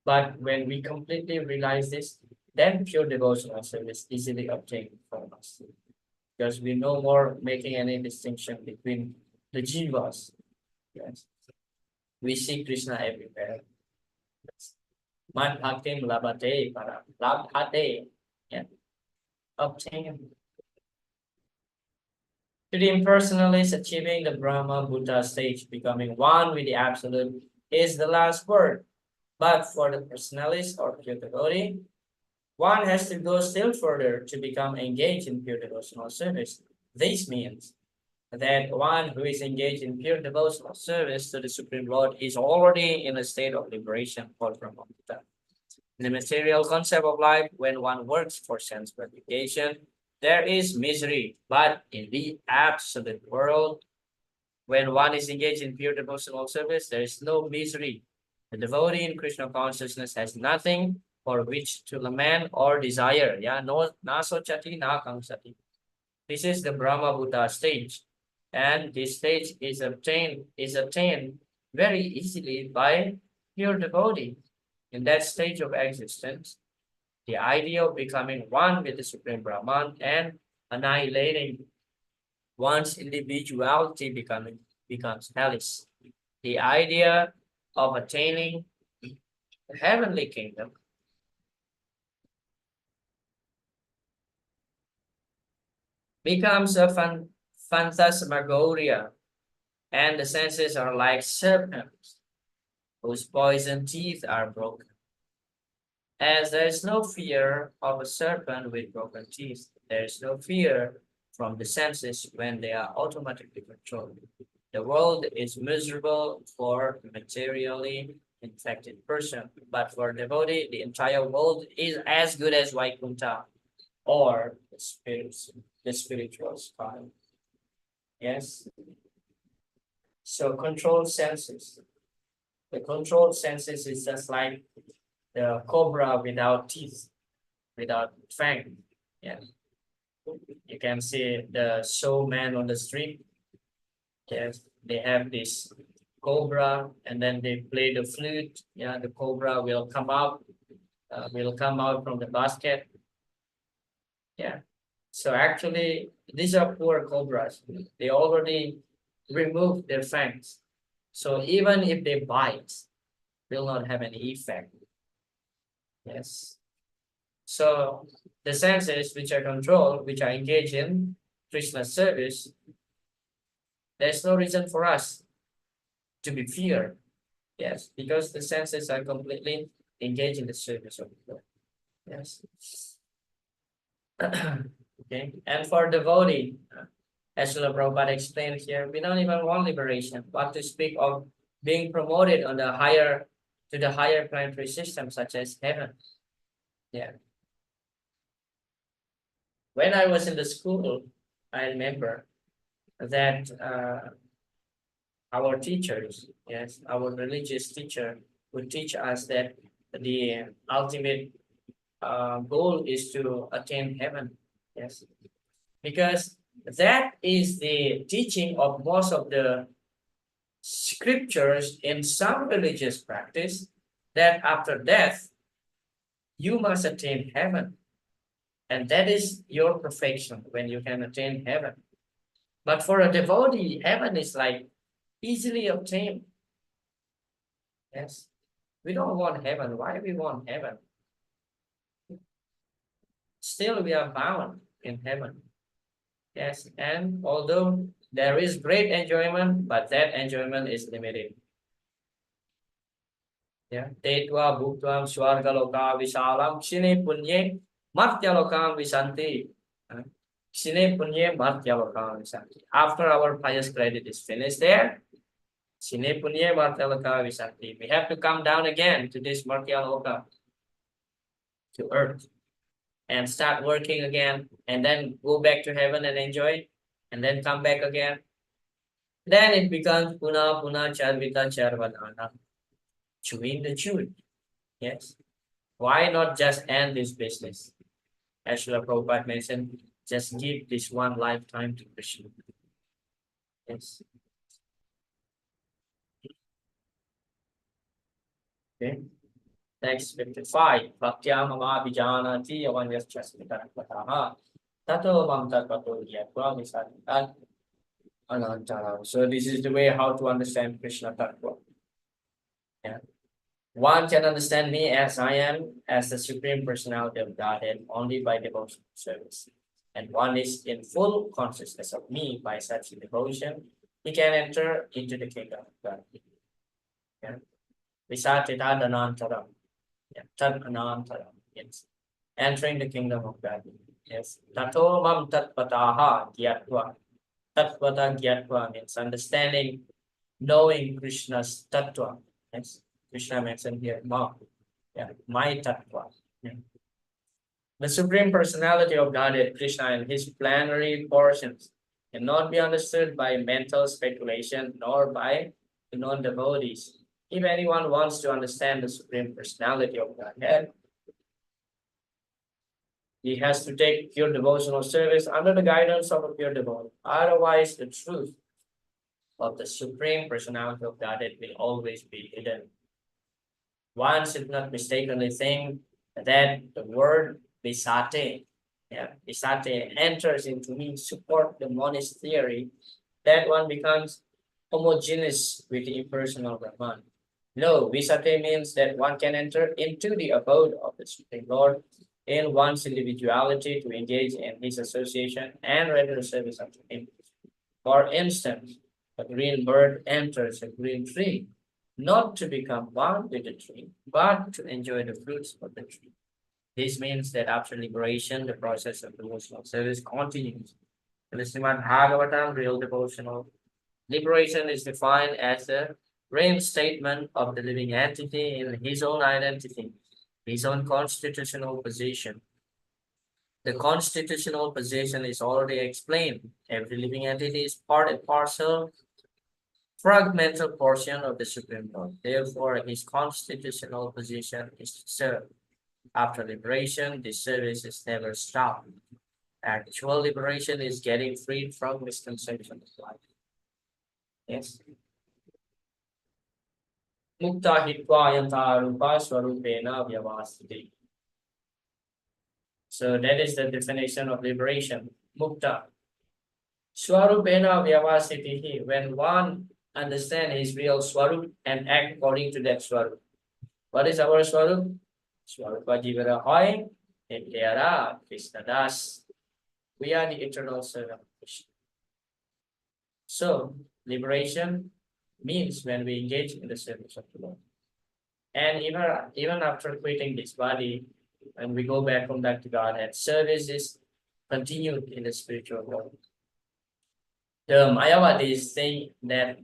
But when we completely realize this, then pure devotional service easily obtained from us. Because we no more making any distinction between the jivas. Yes. We see Krishna everywhere. Man bhaktim labate para labhate. Yeah. Obtain. To the impersonalist, achieving the Brahma Buddha stage, becoming one with the Absolute, is the last word. But for the personalist or pure devotee, one has to go still further to become engaged in pure devotional service. This means that one who is engaged in pure devotional service to the Supreme Lord is already in a state of liberation or Brahmavita. In the material concept of life, when one works for sense gratification, there is misery. But in the absolute world, when one is engaged in pure devotional service, there is no misery. The devotee in Krishna consciousness has nothing for which to lament or desire. Yeah, no, na sochati, na kangsati. This is the Brahma Buddha stage. And this stage is obtained very easily by pure devotee. In that stage of existence, the idea of becoming one with the Supreme Brahman and annihilating one's individuality becomes hellish. The idea of attaining the heavenly kingdom becomes a phantasmagoria, and the senses are like serpents whose poison teeth are broken. As there is no fear of a serpent with broken teeth, there is no fear from the senses when they are automatically controlled. The world is miserable for materially infected person, but for devotee, the entire world is as good as Vaikuntha or the spiritual sky. Yes. So controlled senses. The controlled senses is just like the cobra without teeth, without fang. Yeah. You can see the showman on the street. Yes, they have this cobra, and then they play the flute. Yeah, the cobra will come out, from the basket. Yeah. So actually, these are poor cobras. They already removed their fangs. So even if they bite, will not have any effect. Yes. So the senses which are controlled, which are engaged in Krishna's service, there's no reason for us to be feared. Yes, because the senses are completely engaged in the service of the Lord. Yes. Okay. And for devotee, As Srila Prabhupada explained here, we don't even want liberation, but to speak of being promoted on the higher planetary system, such as heaven. Yeah. When I was in the school, I remember that our teachers, yes, our religious teacher would teach us that the ultimate goal is to attain heaven. Yes, because that is the teaching of most of the scriptures in some religious practice, that after death you must attain heaven, and that is your perfection when you can attain heaven. But for a devotee, heaven is like easily obtained. Yes, we don't want heaven. Why we want heaven? Still we are bound in heaven. Yes, and although there is great enjoyment, but that enjoyment is limited. Yeah, Tetva bhuktvam swargaloka visalam ksine punye martyalokam visanti. Ksine punye martyalokam visanti. After our pious credit is finished there, ksine punye martyaloka visanti. We have to come down again to this martyaloka, to earth, and start working again, and then go back to heaven and enjoy, and then come back again. Then it becomes puna puna charvita charvadana, chewing the chewed. Yes. Why not just end this business? As Srila Prabhupada mentioned, just give this one lifetime to Krishna. Yes. Okay. Next 55. Bhaktyamama vijanati avanyaschasmitaraha. Tato mam tatpato yatva visaditat anantara. So this is the way how to understand Krishna Tattva. Yeah. One can understand me as I am, as the Supreme Personality of Godhead, only by devotional service. And one is in full consciousness of me by such devotion, he can enter into the kingdom of God. Yeah. Visatita danantaram. Yeah. Tad anantaram. Yes. Entering the kingdom of God. Yes. Tato mam tatpataha gyatva. Tatpata gyatva means understanding, knowing Krishna's tattva. Yes. Krishna mentioned here, Ma. Yeah, my tattva. Yeah. The Supreme Personality of Godhead, Krishna, and his plenary portions cannot be understood by mental speculation nor by the non-devotees. If anyone wants to understand the Supreme Personality of Godhead, he has to take pure devotional service under the guidance of a pure devotee. Otherwise, the truth of the Supreme Personality of Godhead will always be hidden. One should not mistakenly think that the word Visate, yeah, Visate enters into me, support the monist theory, that one becomes homogeneous with the impersonal Brahman. No, Visate means that one can enter into the abode of the Supreme Lord in one's individuality to engage in his association and render service unto him. For instance, a green bird enters a green tree, not to become one with the tree, but to enjoy the fruits of the tree. This means that after liberation, the process of devotional service continues. In the Srimad Bhagavatam, real devotional liberation is defined as the reinstatement of the living entity in his own identity, his own constitutional position. The constitutional position is already explained. Every living entity is part and parcel, fragmental portion of the Supreme Lord. Therefore, his constitutional position is to serve. After liberation, this service is never stopped. Actual liberation is getting freed from misconception of life. Yes. Mukta hitva yanta rupa swarupena vyavasiti. So that is the definition of liberation. Mukta. Swarupena vyavasiti. When one understand his real swarup and act according to that swarup. What is our swarup? Swarupa jivara hoy, nityara Krishna das. We are the eternal servant of Krishna. So liberation means when we engage in the service of the Lord. And even after quitting this body, when we go back from back to Godhead, service is continued in the spiritual world. The Mayavadis think that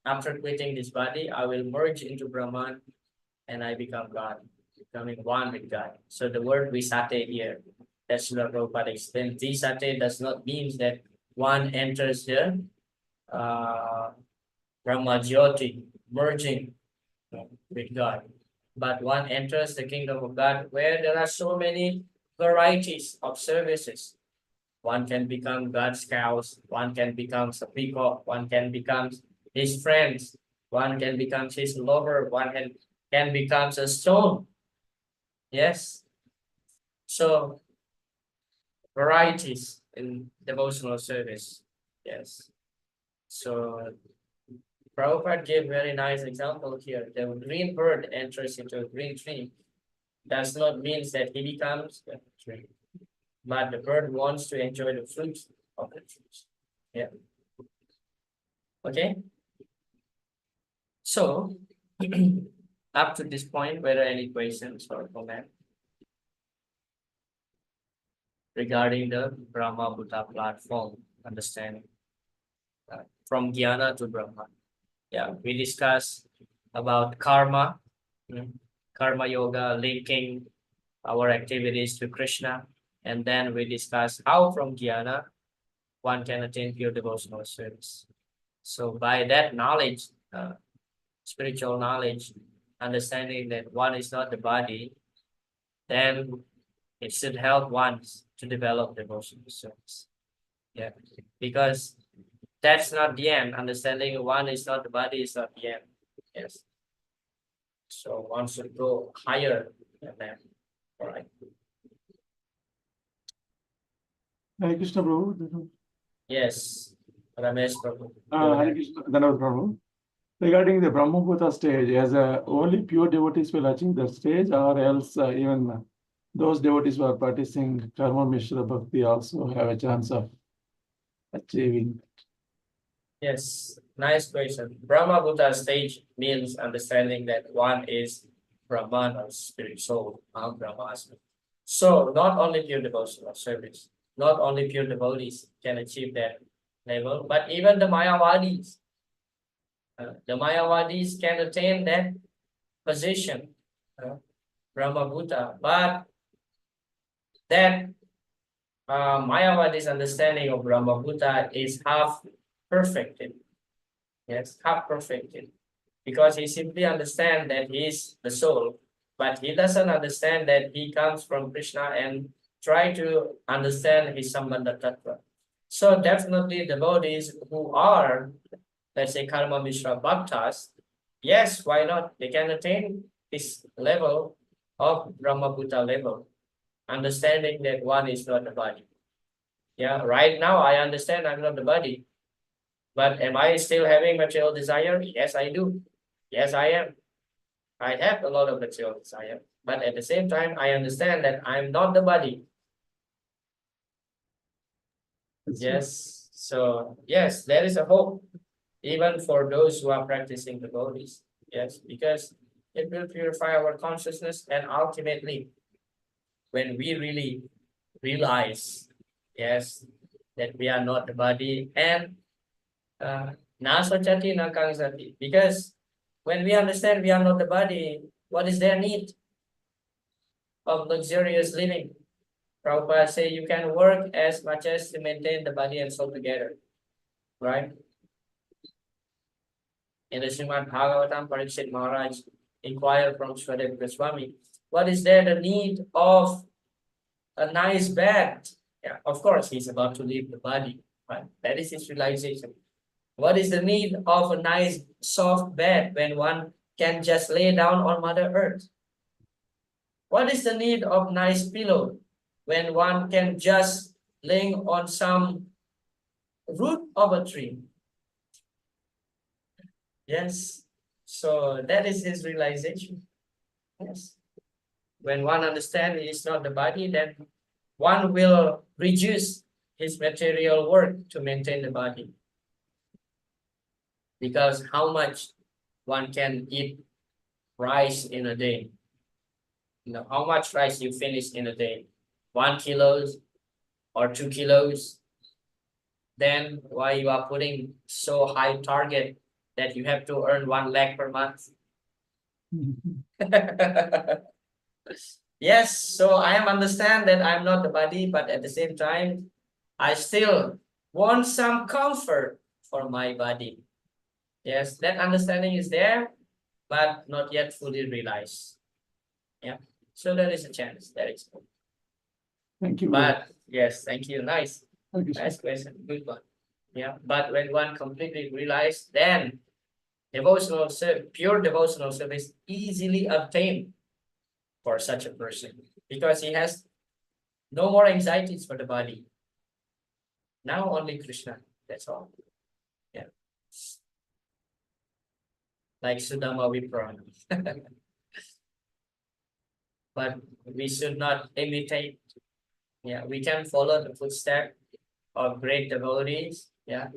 after quitting this body, I will merge into Brahman and I become God, becoming one with God. So the word Visate here, that's Srila Prabhupada explained. Visate does not mean that one enters the Brahma Jyoti, merging with God. But one enters the kingdom of God where there are so many varieties of services. One can become God's cows, one can become a peacock, one can become his friends, one can become his lover, one can become a stone. Yes. So varieties in devotional service. Yes. So Prabhupada gave very nice example here. The green bird enters into a green tree. Does not mean that he becomes a tree, but the bird wants to enjoy the fruits of the trees. Yeah. Okay. So up to this point, were there any questions or comment regarding the Brahma Buddha platform understanding from Jnana to Brahma? Yeah, we discussed about karma, karma yoga, linking our activities to Krishna, and then we discussed how from Jnana one can attain pure devotional service. So by that knowledge, spiritual knowledge, understanding that one is not the body, then it should help one to develop devotional service. Yeah, because that's not the end. Understanding one is not the body is not the end. Yes. So one should go higher than that. All right. Hare Krishna Prabhu. Yes. Ramesh Prabhu. Hare Krishna, Dhanavad Prabhu. Regarding the Brahmabhuta stage, as only pure devotees will achieve that stage, or else even those devotees who are practicing Karma Mishra Bhakti also have a chance of achieving. Yes, nice question. Brahma Buddha stage means understanding that one is Brahman or spirit soul, Brahmasmi. So not only pure devotional service, not only pure devotees can achieve that level, but even the Mayavadis. The Mayavadis can attain that position, Brahma Buddha, but that Mayavadi's understanding of Brahma Buddha is half perfected. Yes, half perfected. Because he simply understands that he is the soul, but he doesn't understand that he comes from Krishna and try to understand his Sambandha Tattva. So definitely devotees who are, let's say, Karma Mishra Bhaktas, yes, why not? They can attain this level of Brahma Buddha level, understanding that one is not the body. Yeah, right now I understand I'm not the body. But am I still having material desire? Yes, I do. Yes, I am. I have a lot of material desire. But at the same time, I understand that I'm not the body. Yes. So, yes, there is a hope, even for those who are practicing the devotees. Yes, because it will purify our consciousness. And ultimately, when we really realize, yes, that we are not the body and na sachati na kangsati. Because when we understand we are not the body, what is their need of luxurious living? Prabhupada say you can work as much as to maintain the body and soul together, right? In the Srimad Bhagavatam, Parikshit Maharaj inquired from Swadev Goswami, what is there the need of a nice bed? Yeah, of course, he's about to leave the body, right? That is his realization. What is the need of a nice soft bed when one can just lay down on Mother Earth? What is the need of nice pillow when one can just lay on some root of a tree? Yes. So that is his realization. Yes. When one understands it's not the body, then one will reduce his material work to maintain the body. Because how much one can eat rice in a day? You know, how much rice you finish in a day? 1 kilo or 2 kilos? then why you are putting so high target that you have to earn 1 lakh per month? Yes, so I am understand that I'm not the body, but at the same time, I still want some comfort for my body. Yes, that understanding is there, but not yet fully realized. Yeah, so there is a chance. There is, Thank you. but yes, thank you. Nice, Thank you, sir. nice question. Good one. Yeah, but when one completely realized, then pure devotional service easily obtained for such a person because he has no more anxieties for the body. Now only Krishna. That's all. Yeah. Like Sudama Vipra. But we should not imitate. Yeah, we can follow the footsteps of great devotees. Yeah.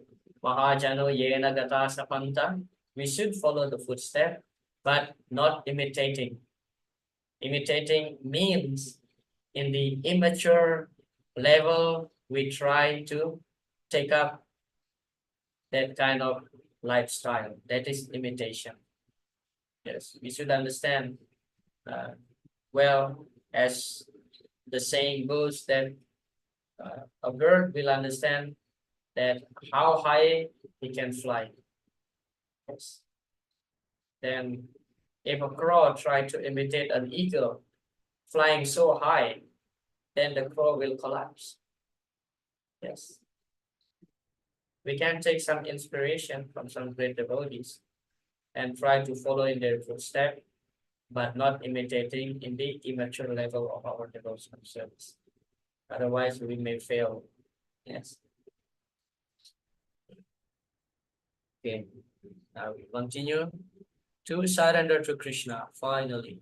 Mahajano Yena Gata Sapanta. We should follow the footsteps, but not imitating. Imitating means in the immature level, we try to take up that kind of lifestyle. That is imitation. Yes, we should understand. Well, as the saying goes, that a bird will understand that how high he can fly. Yes. Then, if a crow try to imitate an eagle flying so high, then the crow will collapse. Yes. We can take some inspiration from some great devotees and try to follow in their footsteps, but not imitating in the immature level of our devotional service. Otherwise, we may fail. Yes. Okay. Now we continue to surrender to Krishna. Finally,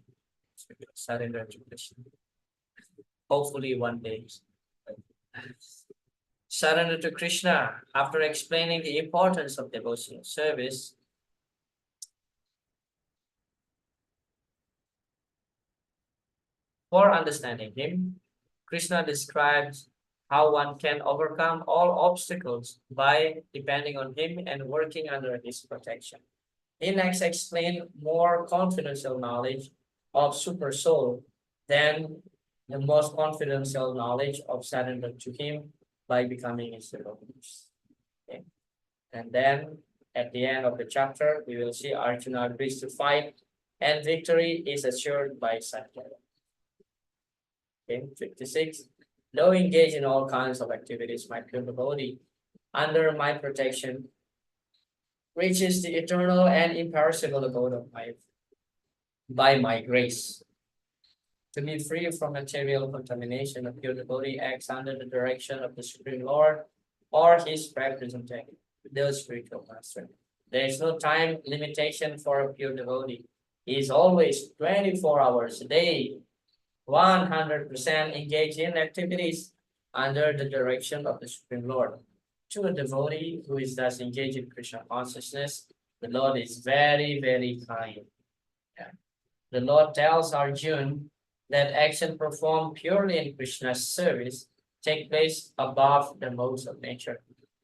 surrender to Krishna. Hopefully, one day. Surrender to Krishna. After explaining the importance of devotional service, for understanding him, Krishna describes how one can overcome all obstacles by depending on him and working under his protection. He next explained more confidential knowledge of super soul than the most confidential knowledge of surrender to him by becoming his devotees. Okay. And then at the end of the chapter, we will see Arjuna agrees to fight and victory is assured by Satya. Okay, 56. Though engage in all kinds of activities, my pure devotee, under my protection, reaches the eternal and imperishable abode of life by my grace. To be free from material contamination, a pure devotee acts under the direction of the Supreme Lord or his representative, the spiritual master. There is no time limitation for a pure devotee. He is always 24 hours a day, 100% engaged in activities under the direction of the Supreme Lord. To a devotee who is thus engaged in Krishna consciousness, the Lord is very, very kind. Yeah. The Lord tells Arjuna that action performed purely in Krishna's service take place above the modes of nature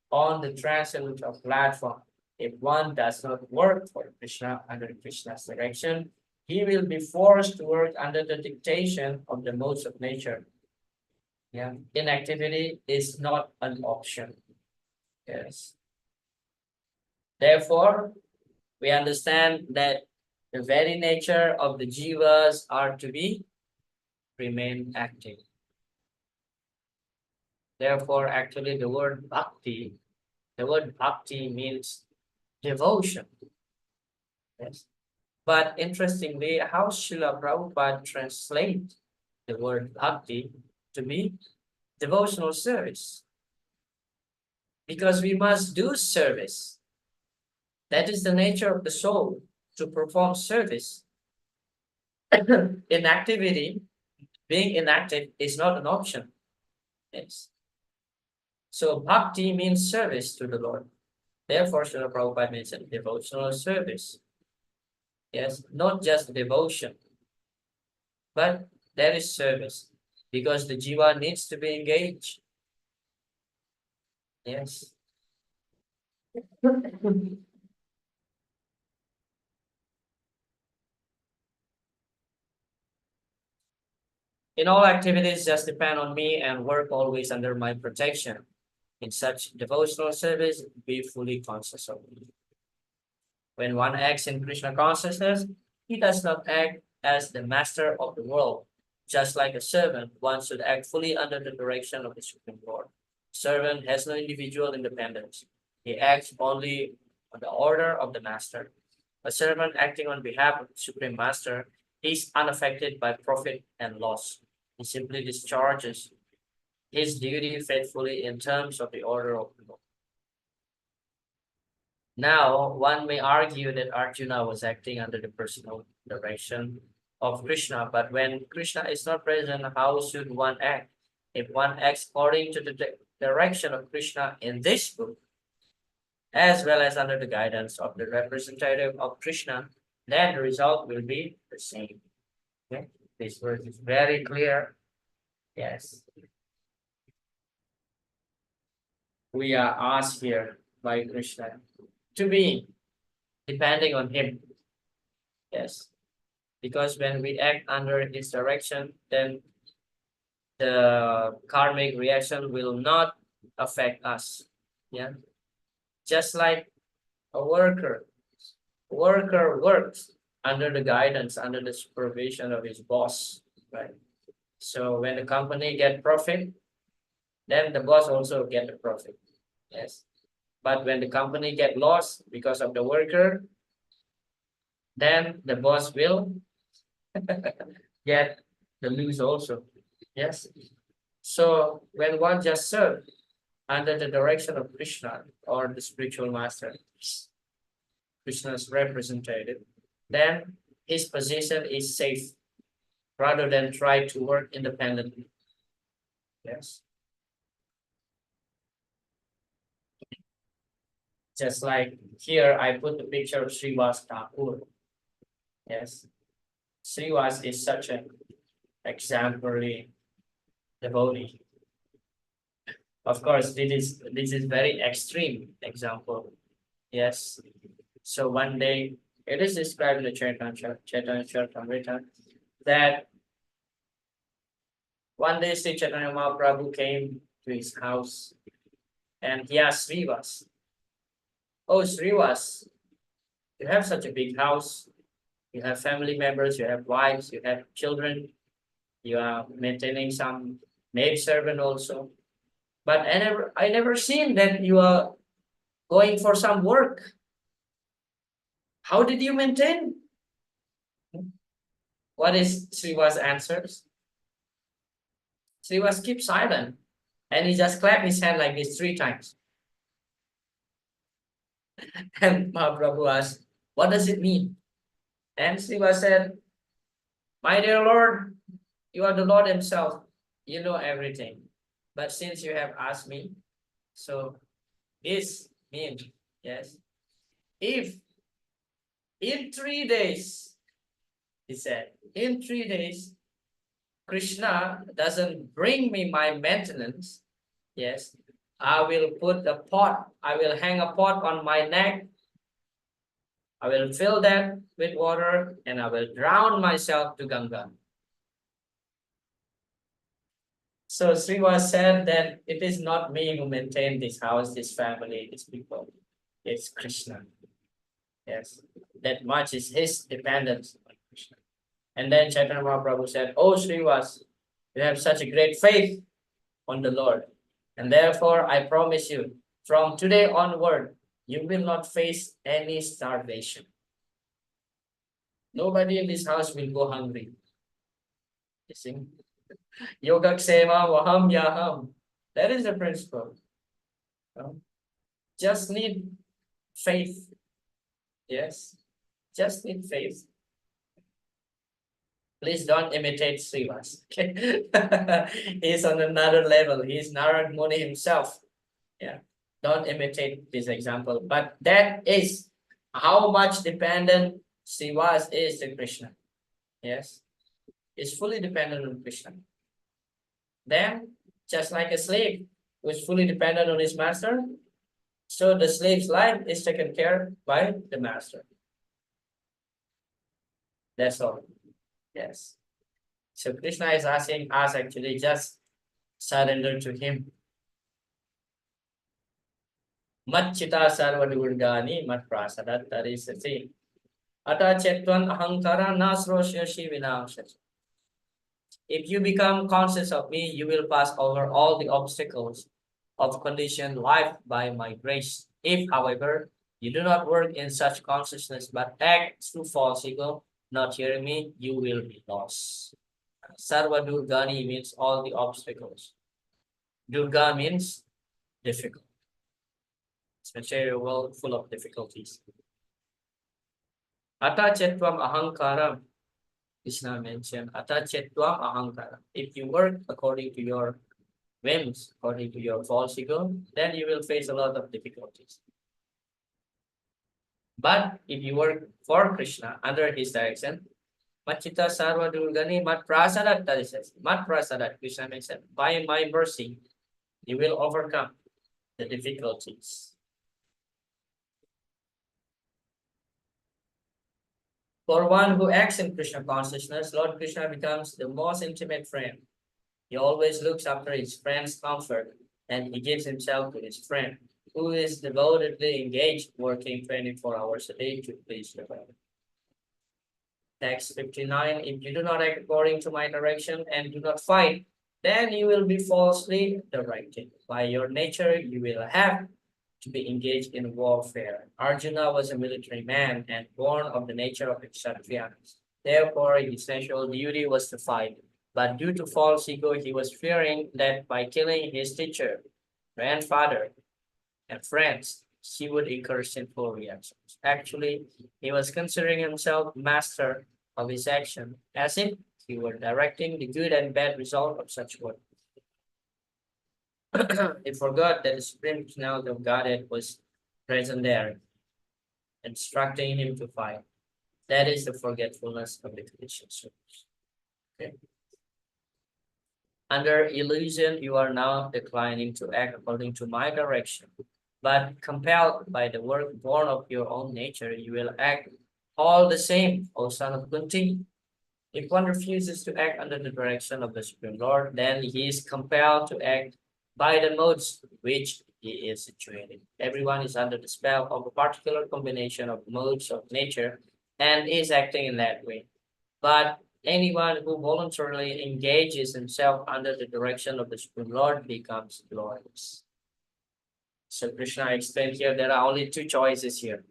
on the transcendental platform. If one does not work for Krishna under Krishna's direction, he will be forced to work under the dictation of the modes of nature. Yeah, inactivity is not an option. Yes. Therefore, we understand that the very nature of the jivas are to be remain active. Therefore, actually the word bhakti means devotion. Yes. But interestingly, how Srila Prabhupada translate the word bhakti to be devotional service? Because we must do service. That is the nature of the soul, to perform service. Inactivity, being inactive is not an option. Yes. So bhakti means service to the Lord. Therefore, Srila Prabhupada mentioned devotional service. Yes, not just devotion, but there is service because the jiva needs to be engaged. Yes, In all activities, just depend on me and work always under my protection. In such devotional service, be fully conscious of me. When one acts in Krishna consciousness, he does not act as the master of the world. Just like a servant, one should act fully under the direction of the Supreme Lord. Servant has no individual independence. He acts only on the order of the master. A servant acting on behalf of the Supreme Master is unaffected by profit and loss. He simply discharges his duty faithfully in terms of the order of the Lord. Now, one may argue that Arjuna was acting under the personal direction of Krishna, but when Krishna is not present, how should one act? If one acts according to the direction of Krishna in this book, as well as under the guidance of the representative of Krishna, then the result will be the same. Okay? This verse is very clear. Yes. We are asked here by Krishna to be depending on him. Yes. Because when we act under his direction, then the karmic reaction will not affect us. Yeah. Just like a worker works under the guidance, under the supervision of his boss, right? So when the company get profit, then the boss also get the profit. Yes. But when the company get lost because of the worker, then the boss will get the lose also. Yes. So when one just serves under the direction of Krishna or the spiritual master, Krishna's representative, then his position is safe rather than try to work independently. Yes. Just like here, I put the picture of Srivas Thakur. Yes. Srivas is such an exemplary devotee. Of course, this is very extreme example. Yes. So one day, it is described in the Chaitanya Charitamrita that one day Sri Chaitanya Mahaprabhu came to his house and he asked Srivas, "Oh Srivas, you have such a big house, you have family members, you have wives, you have children, you are maintaining some maid servant also. But I never seen that you are going for some work. How did you maintain?" What is Srivas' answers? Srivas keep silent and he just clapped his hand like this 3 times. And Mahaprabhu asked, "What does it mean?" And Srivas said, "My dear Lord, you are the Lord himself. You know everything. But since you have asked me, so this means, yes, if in 3 days," he said, "in 3 days, Krishna doesn't bring me my maintenance, yes, I will put a pot, I will hang a pot on my neck, I will fill that with water, and I will drown myself to Ganga." So Srivas said that it is not me who maintain this house, this family, these people. It's Krishna. Yes, that much is his dependence on Krishna. And then Chaitanya Mahaprabhu said, "Oh Srivas, you have such a great faith on the Lord. And therefore, I promise you, from today onward, you will not face any starvation. Nobody in this house will go hungry." You see? Yogaksema Vaham Yaham. That is the principle. Just need faith. Yes. Just need faith. Please don't imitate Srivas. Okay? He's on another level. He's Narad Muni himself. Yeah. Don't imitate this example. But that is how much dependent Srivas is to Krishna. Yes. He's fully dependent on Krishna. Then, just like a slave who is fully dependent on his master, So the slave's life is taken care by the master. That's all. Yes. So Krishna is asking us actually just surrender to him. Mat chita sarva durgani mat prasadat tarisati. Ata chetvan ahankara nasrosyashi vinamsati. If you become conscious of me, you will pass over all the obstacles of conditioned life by my grace. If, however, you do not work in such consciousness but act through false ego, not hearing me, you will be lost. Sarva Durgani means all the obstacles. Durga means difficult. It's material world full of difficulties. Ata chetvam ahankaram, Krishna mentioned. Ata chetvam ahankaram. If you work according to your whims, according to your false ego, then you will face a lot of difficulties. But if you work for Krishna under his direction, Machita Sarva Durgani Mat Prasadat, that is it. Mat Prasadat, Krishna mentioned, by my mercy, you will overcome the difficulties. For one who acts in Krishna consciousness, Lord Krishna becomes the most intimate friend. He always looks after his friend's comfort and he gives himself to his friend, who is devotedly engaged, working 24 hours a day to please the Lord. Text 59, if you do not act according to my direction and do not fight, then you will be falsely directed. By your nature, you will have to be engaged in warfare. Arjuna was a military man and born of the nature of a Kshatriya. Therefore, his natural duty was to fight. But due to false ego, he was fearing that by killing his teacher, grandfather, and friends, he would incur sinful reactions. Actually, he was considering himself master of his action, as if he were directing the good and bad result of such work. He forgot that the supreme personality of Godhead was present there, instructing him to fight. That is the forgetfulness of the conditioned souls. Okay. Under illusion, you are now declining to act according to my direction. But compelled by the work born of your own nature, you will act all the same, O son of Kunti. If one refuses to act under the direction of the Supreme Lord, then he is compelled to act by the modes which he is situated. Everyone is under the spell of a particular combination of modes of nature and is acting in that way. But anyone who voluntarily engages himself under the direction of the Supreme Lord becomes glorious. So Krishna explained here there are only two choices here.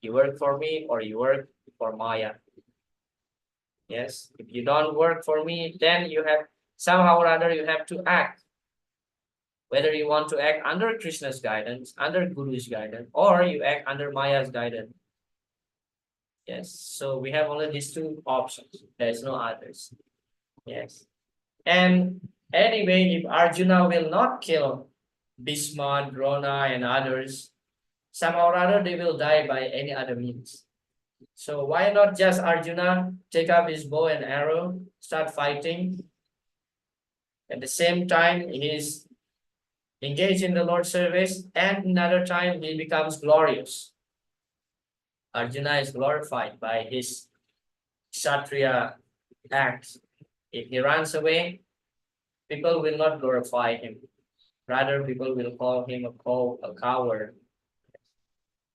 You work for me or you work for Maya. Yes, if you don't work for me, then you have somehow or other you have to act. Whether you want to act under Krishna's guidance, under Guru's guidance, or you act under Maya's guidance. Yes, so we have only these two options. There is no others. Yes. And anyway, if Arjuna will not kill Bhishma, Drona, and others, somehow or other they will die by any other means. So why not just Arjuna take up his bow and arrow, start fighting? At the same time, he is engaged in the Lord's service, and another time he becomes glorious. Arjuna is glorified by his Kshatriya acts. If he runs away, people will not glorify him. Rather, people will call him a coward.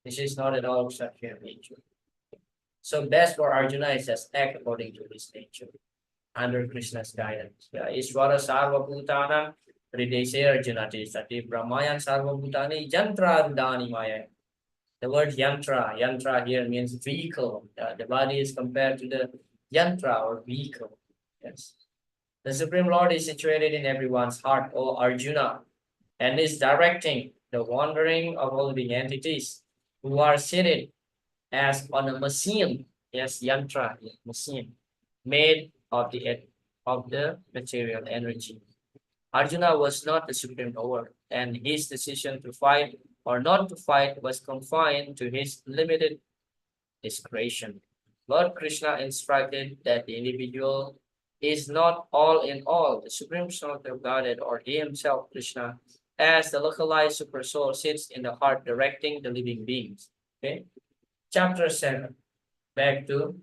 This is not at all Kshatriya nature. So best for Arjuna is just act according to his nature, under Krishna's guidance. Ishvara sarva bhutana hridese Arjuna sati brahmayan sarva bhutani yantra rudani maya. The word yantra here means vehicle. The body is compared to the yantra or vehicle. Yes. The Supreme Lord is situated in everyone's heart, O Arjuna, and is directing the wandering of all the entities who are seated as on a machine, yes, yantra, machine, made of the material energy. Arjuna was not the supreme Lord, and his decision to fight or not to fight was confined to his limited discretion. Lord Krishna instructed that the individual is not all in all. The supreme personality of Godhead, or he himself, Krishna, as the localized super soul sits in the heart directing the living beings. Okay. Chapter 7. Back to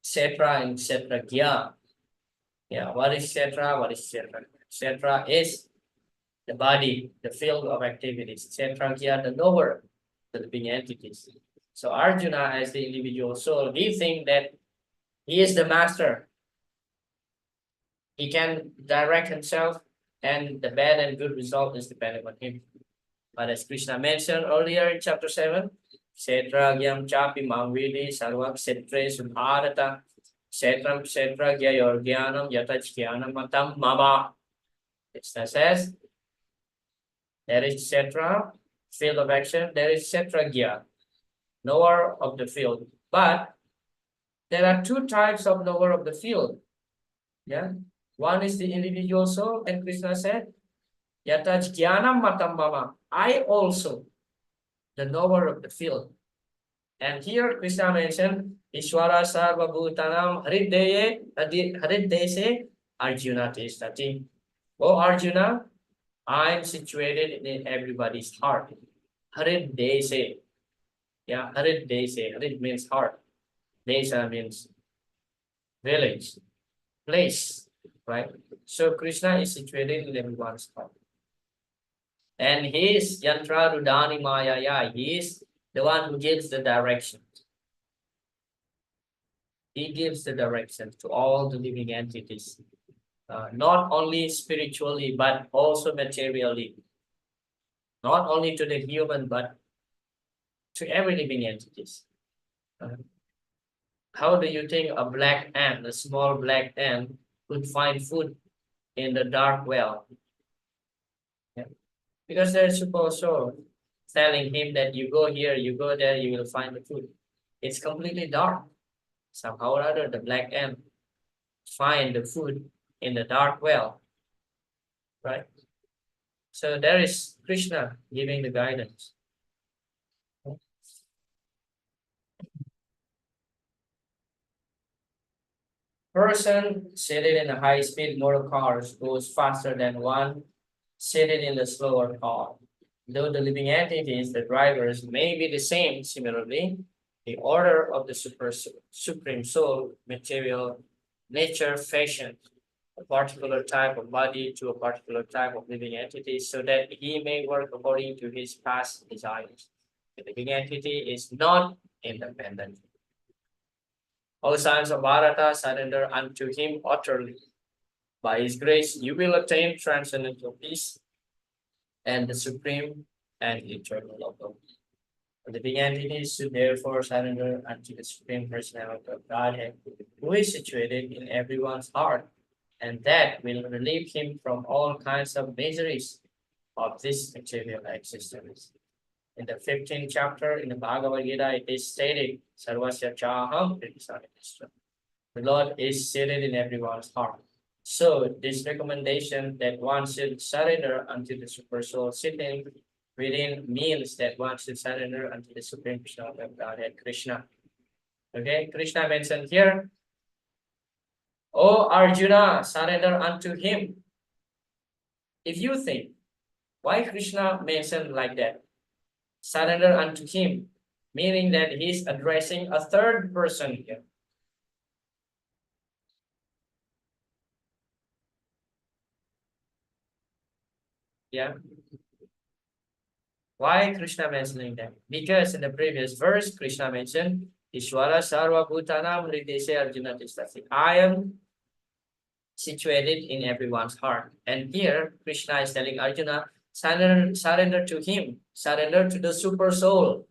Kshetra and Kshetragya. Yeah, what is Kshetra? What is Kshetra? Kshetra is the body, the field of activities. Kshetragya, the knower, the living entities. So Arjuna, as the individual soul, he thinks that he is the master. He can direct himself, and the bad and good result is dependent on him. But as Krishna mentioned earlier in chapter 7, Kshetragyam chapi mamvidi sarva kshetre subharata kshetram kshetragya yorgyanam yatachyanam matam mama. Krishna says, there is kshetra, field of action, there is kshetragya, knower of the field. But there are two types of knower of the field. Yeah. One is the individual soul, and Krishna said, Yatach jnanam matam mama. I also, the knower of the field. And here Krishna mentioned, Ishwara sarva bhutanam haridese Arjuna tistati. Oh Arjuna, I'm situated in everybody's heart. Haridese. Yeah, haridese. Harid means heart. Desa means village, place, right? So Krishna is situated in everyone's heart. And he is Yantra Rudani Mayaya. He is the one who gives the direction. He gives the direction to all the living entities, not only spiritually, but also materially. Not only to the human, but to every living entities. How do you think a black ant, a small black ant, could find food in the dark well? Yeah. Because they're supposed to telling him that you go here, you go there, you will find the food. It's completely dark. Somehow or other, the black ant find the food in the dark well, right? So there is Krishna giving the guidance. Person seated in a high-speed motor car goes faster than one seated in the slower car. Though the living entities, the drivers, may be the same, similarly, the order of the supreme soul, material nature fashioned a particular type of body to a particular type of living entity so that he may work according to his past desires. The living entity is not independent. O sons of Bharata, surrender unto him utterly. By his grace, you will attain transcendental peace and the supreme and eternal love. The living entities should therefore surrender unto the Supreme Personality of Godhead, who is situated in everyone's heart, and that will relieve him from all kinds of miseries of this material existence. In the 15th chapter in the Bhagavad Gita, it is stated, Sarvasya Chaham Kritisarvasya. The Lord is seated in everyone's heart. So this recommendation that one should surrender unto the Super Soul sitting within means that one should surrender unto the Supreme Personality of Godhead, Krishna. Okay, Krishna mentioned here, O Arjuna, surrender unto him. If you think, why Krishna mentioned like that? Surrender unto him, meaning that he's addressing a third person here. Yeah. Why Krishna mentioning that? Because in the previous verse, Krishna mentioned, Ishwara Sarva Bhutanam Hrideshe Arjuna Tistasi. I am situated in everyone's heart. And here, Krishna is telling Arjuna, surrender to him, surrender to the super soul.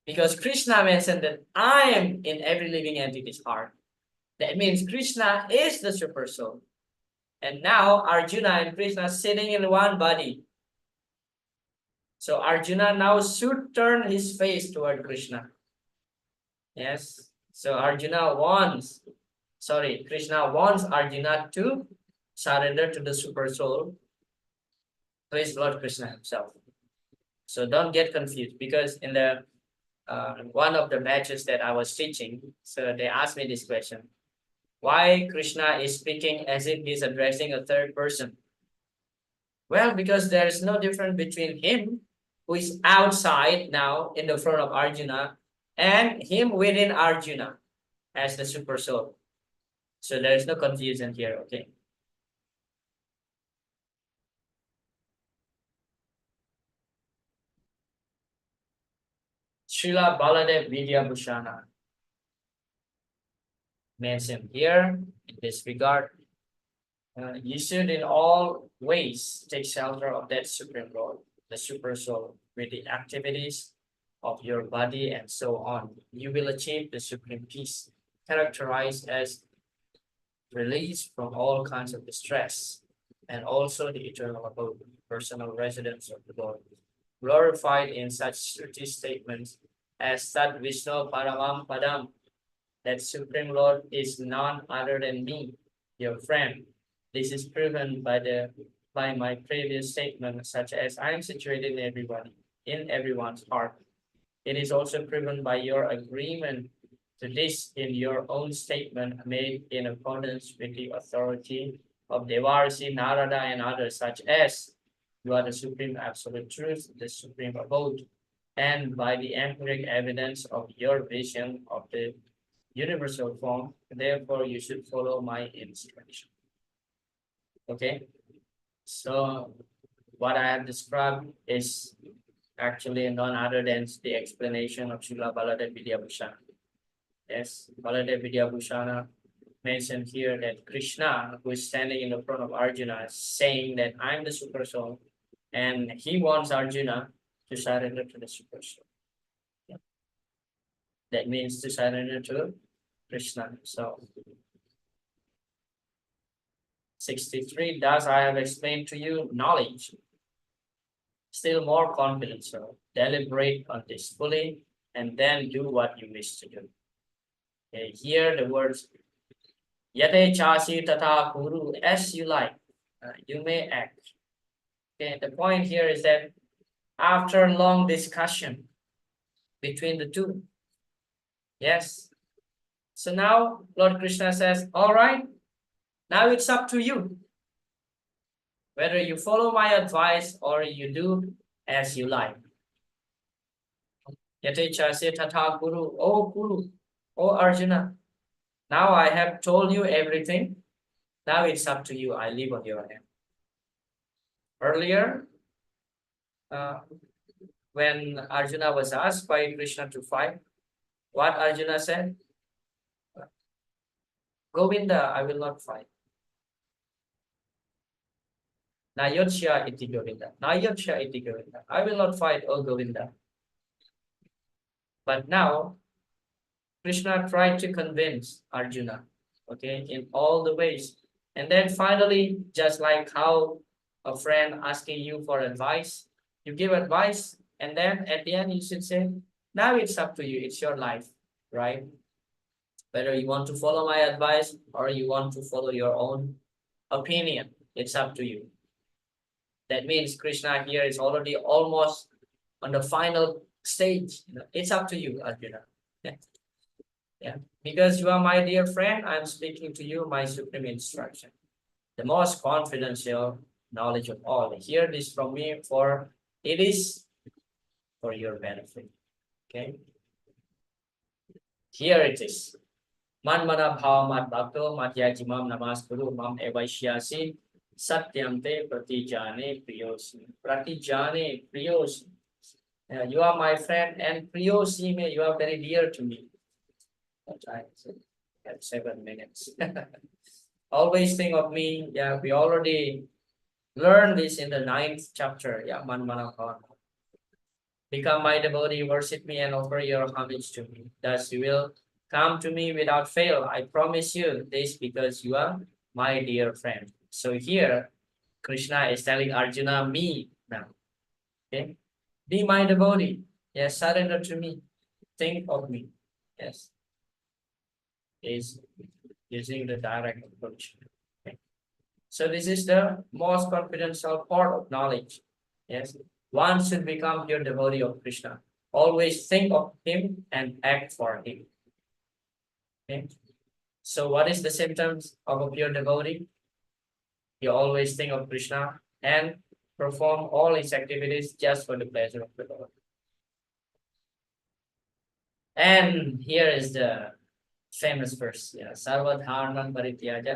Because Krishna mentioned that I am in every living entity's heart. That means Krishna is the super soul. And now Arjuna and Krishna sitting in one body. So Arjuna now should turn his face toward Krishna. Yes. So Krishna wants Arjuna to surrender to the super soul, who is Lord Krishna himself. So don't get confused, because in the one of the matches that I was teaching, so they asked me this question: why Krishna is speaking as if he's addressing a third person? Well, because there is no difference between him who is outside now in the front of Arjuna and him within Arjuna as the super soul. So there is no confusion here, okay? Srila Baladev Vidyabhushana mentioned here in this regard. You should in all ways take shelter of that Supreme Lord, the Super Soul, with the activities of your body and so on. You will achieve the supreme peace, characterized as release from all kinds of distress, and also the eternal abode, personal residence of the Lord, glorified in such Shruti statements as Tat Vishnu Paramam Padam, that Supreme Lord is none other than me, your friend. This is proven by my previous statement, such as I am situated in everyone's heart. It is also proven by your agreement to this in your own statement made in accordance with the authority of Devarsi, Narada, and others, such as you are the supreme absolute truth, the supreme abode, and by the empiric evidence of your vision of the universal form. Therefore, you should follow my instruction. Okay, so what I have described is actually none other than the explanation of Srila Baladev Vidyabhushana. Yes, Baladev Vidyabhushana mentioned here that Krishna, who is standing in the front of Arjuna, is saying that I'm the super soul, and he wants Arjuna to surrender to the super soul. Yeah. That means to surrender to Krishna. So 63, thus I have explained to you knowledge. Still more confidence, so deliberate on this fully and then do what you wish to do. Okay, here the words Yate chasi tata kuru, as you like, you may act. Okay, the point here is that after long discussion between the two, yes. So now Lord Krishna says, all right, now it's up to you. Whether you follow my advice or you do as you like. Yate chase tata guru, oh Guru, oh Arjuna. Now I have told you everything. Now it's up to you. I leave on your hand. Earlier, when Arjuna was asked by Krishna to fight, what Arjuna said? Govinda, I will not fight. Nayotsya iti Govinda. Nayotsya iti Govinda. I will not fight, oh Govinda. But now, Krishna tried to convince Arjuna, okay, in all the ways. And then finally, just like how a friend asking you for advice, you give advice, and then at the end you should say, now it's up to you, it's your life, right? Whether you want to follow my advice or you want to follow your own opinion, it's up to you. That means Krishna here is already almost on the final stage. It's up to you, Arjuna. Yeah, because you are my dear friend, I'm speaking to you my supreme instruction. The most confidential knowledge of all. Hear this from me, for it is for your benefit. Okay. Here it is. Man mana bhavamat bhakto matyajimam namaskuru mam evaishyasi satyam te pratijane priyosi. Pratijane priyosi. You are my friend, and priyosi me, you are very dear to me. I have 7 minutes. Always think of me. Yeah, we already learned this in the 9th chapter. Yeah, man mana bhavamat. Become my devotee, worship me, and offer your homage to me. Thus you will come to me without fail. I promise you this because you are my dear friend. So here, Krishna is telling Arjuna, me now. Okay, be my devotee. Yes, surrender to me. Think of me. Yes, is using the direct approach. Okay. So this is the most confidential part of knowledge. Yes, one should become your devotee of Krishna. Always think of him and act for him. Okay. So what is the symptoms of a pure devotee? You always think of Krishna and perform all his activities just for the pleasure of the Lord. And here is the famous verse. Yeah. Sarva dharman parityaja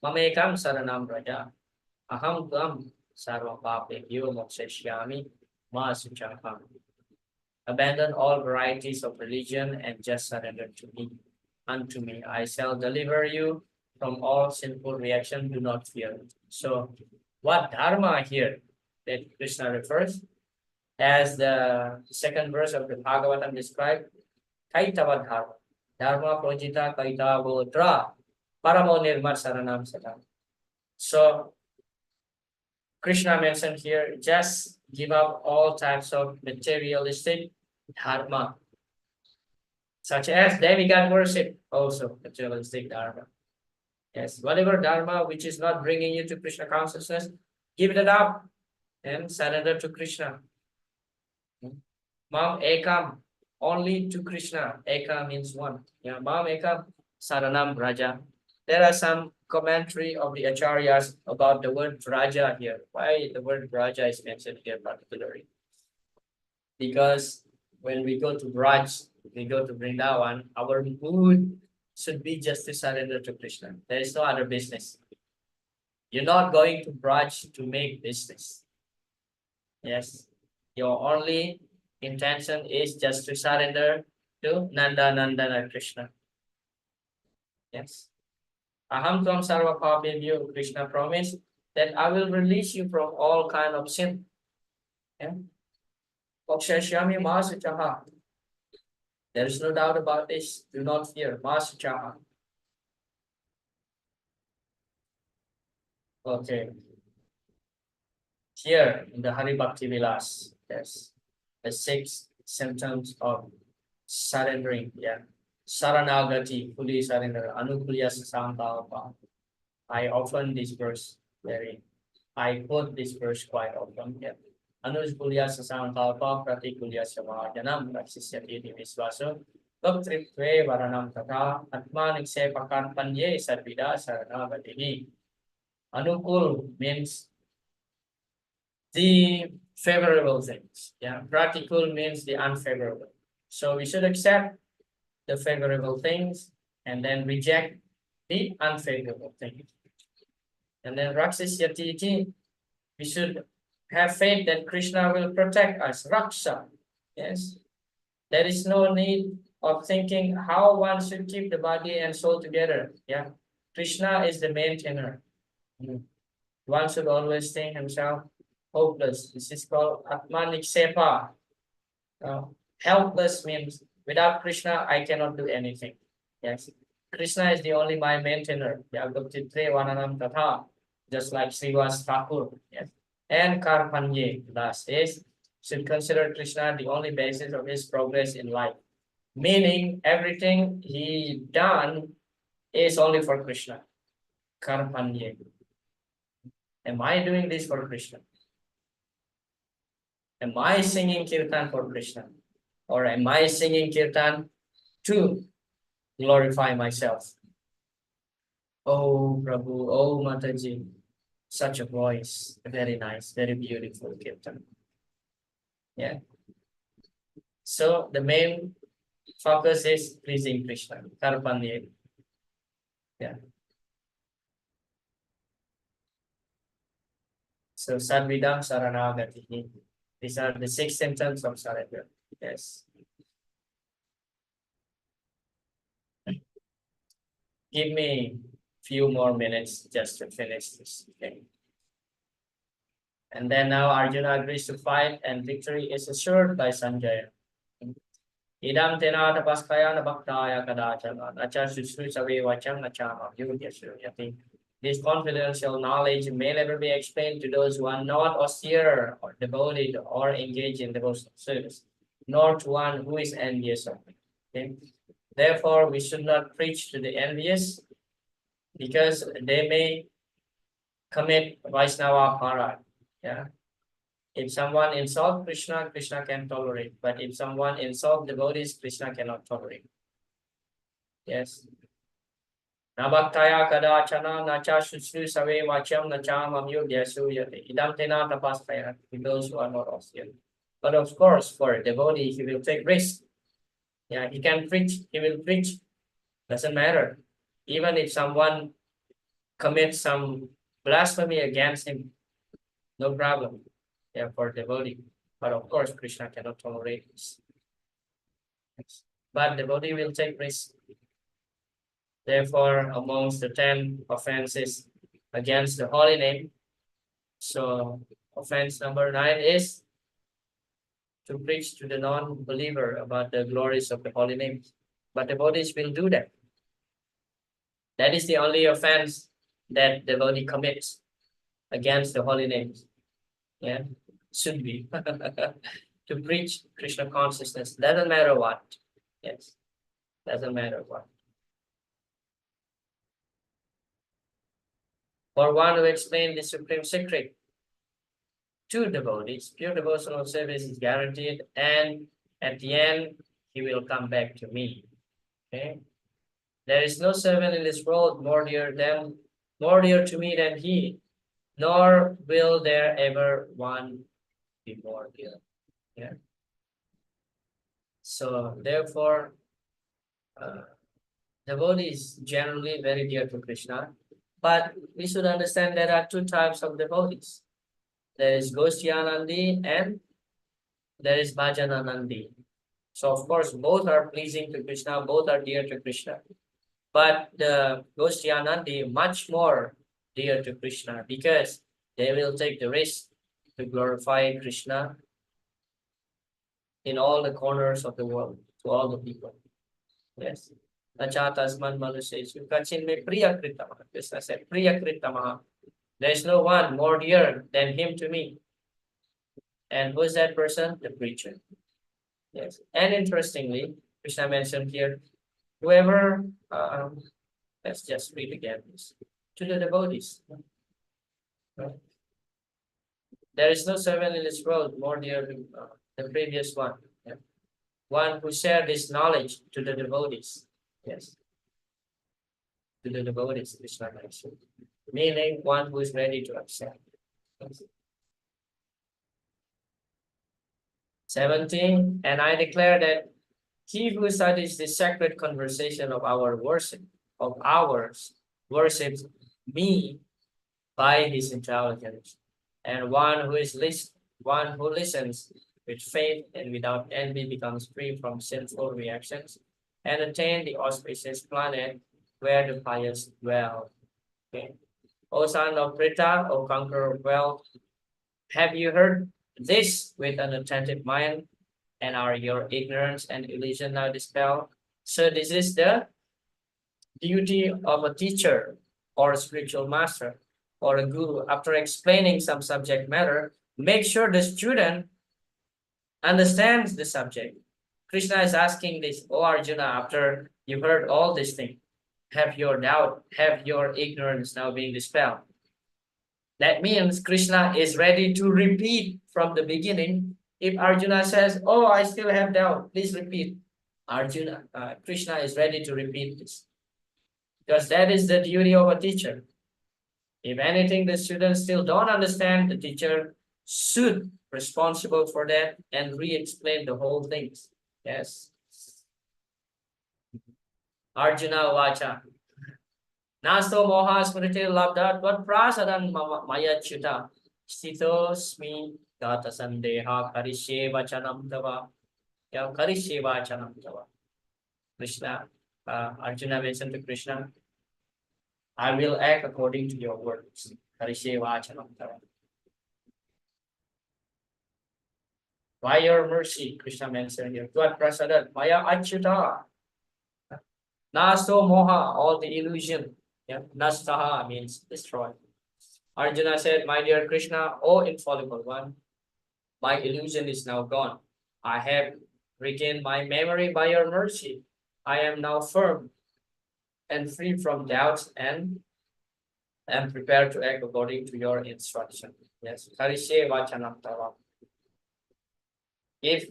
mamekam saranam raja aham tvam sarva papebhyo mokshayami ma suchaham. Abandon all varieties of religion and just surrender to me. Unto me, I shall deliver you from all sinful reaction. Do not fear. So, what dharma here that Krishna refers, as the second verse of the Bhagavatam described, Kaitava dharma, dharma projita kaitavotra paramo nirmat saranam satam. So, Krishna mentioned here, just give up all types of materialistic dharma, such as demigod worship, also materialistic dharma. Yes, whatever dharma which is not bringing you to Krishna consciousness, give it up and surrender to Krishna. Mam ekam, only to Krishna. Eka means one. Yeah, mam ekam saranam raja. There are some commentary of the acharyas about the word raja here. Why the word raja is mentioned here particularly? Because when we go to Braj, we go to Vrindavan, our mood should be just to surrender to Krishna. There is no other business. You're not going to Braj to make business. Yes, your only intention is just to surrender to Nanda Nandana Krishna. Yes. Aham tvam sarva papebhyo, Krishna promised that I will release you from all kind of sin. Yeah. Mokshayami ma suchaha. There is no doubt about this. Do not fear. Ma suchaha. Okay. Here in the Hari Bhakti Vilas, yes, the 6 symptoms of surrendering. Yeah. Saranagati, fully surrender. Anukulya sasamkapa. I often this verse I quote this verse quite often. Yeah. Anukulya sasamkapa pratikulya savajanam raksisyati visvaso doktriptve varanam tata atmanikse pakan panye sarvida saranagati. Anukul means the favorable things. Yeah, practical means the unfavorable. So we should accept the favorable things and then reject the unfavorable things. And then Raksisyati, we should have faith that Krishna will protect us. Raksha. Yes. There is no need of thinking how one should keep the body and soul together. Yeah. Krishna is the maintainer. One should always think himself hopeless. This is called Atmanik Sepa. Helpless means without Krishna, I cannot do anything. Yes. Krishna is the only my maintainer. Just like Srivas Thakur. Yes. And Karpanye, last is, should consider Krishna the only basis of his progress in life. Meaning everything he done is only for Krishna. Karpanye. Am I doing this for Krishna? Am I singing kirtan for Krishna? Or am I singing kirtan to glorify myself? Oh Prabhu, oh Mataji, such a voice, very nice, very beautiful kirtan. Yeah. So the main focus is pleasing Krishna. Karpanye. Yeah. So Sarvidam Saranagati. These are the 6 symptoms of surrender. Yes. Give me few more minutes just to finish this. Okay. And then now Arjuna agrees to fight and victory is assured by Sanjaya. Idam tena tapaskaya nabhaktaya kadachana nacha susru savi vacham nachama yudhya suryati. This confidential knowledge may never be explained to those who are not austere or devoted or engaged in devotional service, nor to one who is envious of me. Okay? Therefore, we should not preach to the envious, because they may commit Vaishnava para. Yeah. If someone insults Krishna, Krishna can tolerate. But if someone insults devotees, Krishna cannot tolerate. Yes. Nabhaktaya kadachana nacha shusru save vacham nacha mamyo gyasu yate. Idam tena tapastaya. Those who are not austere. But of course, for a devotee, he will take risk. Yeah, he can preach, he will preach. Doesn't matter. Even if someone commits some blasphemy against him, no problem. Yeah, for devotee. But of course, Krishna cannot tolerate this. But devotee will take risk. Therefore, amongst the 10 offenses against the holy name, so offense number 9 is to preach to the non-believer about the glories of the holy name. But devotees will do that. That is the only offense that devotee commits against the holy names. Yeah, should be to preach Krishna consciousness. Doesn't matter what. Yes, doesn't matter what. For one who explained the supreme secret to devotees, pure devotional service is guaranteed, and at the end, he will come back to me. Okay. There is no servant in this world more dear to me than he, nor will there ever one be more dear. Yeah. So therefore, devotee is generally very dear to Krishna, but we should understand there are two types of devotees. There is Gosyanandi and there is Bhajananandi. So of course, both are pleasing to Krishna, both are dear to Krishna. But the Gosyanandi much more dear to Krishna because they will take the risk to glorify Krishna in all the corners of the world, to all the people. Yes. Nachatasman Manuseshu Kachin me Priyakritama. Krishna said, Priyakritama. There is no one more dear than him to me. And who is that person? The preacher. Yes. And interestingly, Krishna mentioned here, whoever, let's just read again this, to the devotees. Right? There is no servant in this world more dear to the previous one. Yeah? One who shared this knowledge to the devotees. Yes. To the devotees, Krishna mentioned. Meaning one who is ready to accept. 17, and I declare that he who studies the sacred conversation of our worship, worships me by his intelligence, and one who listens with faith and without envy becomes free from sinful reactions and attain the auspicious planet where the pious dwell. Okay. O son of Pritha, O conqueror of wealth, have you heard this with an attentive mind, and are your ignorance and illusion now dispelled? So this is the duty of a teacher or a spiritual master or a guru. After explaining some subject matter, make sure the student understands the subject. Krishna is asking this, O Arjuna, after you've heard all these things, have your doubt, have your ignorance now being dispelled? That means Krishna is ready to repeat from the beginning. If Arjuna says, oh, I still have doubt, please repeat. Krishna is ready to repeat this. Because that is the duty of a teacher. If anything, the students still don't understand, the teacher should be responsible for that and re-explain the whole things. Yes. Arjuna Vacha. Nasto moha smriti labda tvat prasadan maya chuta stitosmi gata sandeha karishe vachanam tava. Yeah, karishe vachanam tava. Krishna, Arjuna mentioned to Krishna, I will act according to your words. Karishe vachanam tava. By your mercy, Krishna mentioned here, tvat prasadan maya achuta. Nasto moha, all the illusion. Yeah, nastaha means destroy. Arjuna said, my dear Krishna, O infallible one, my illusion is now gone. I have regained my memory by your mercy. I am now firm and free from doubts and am prepared to act according to your instruction. Yes. Karishe vachanam tava. If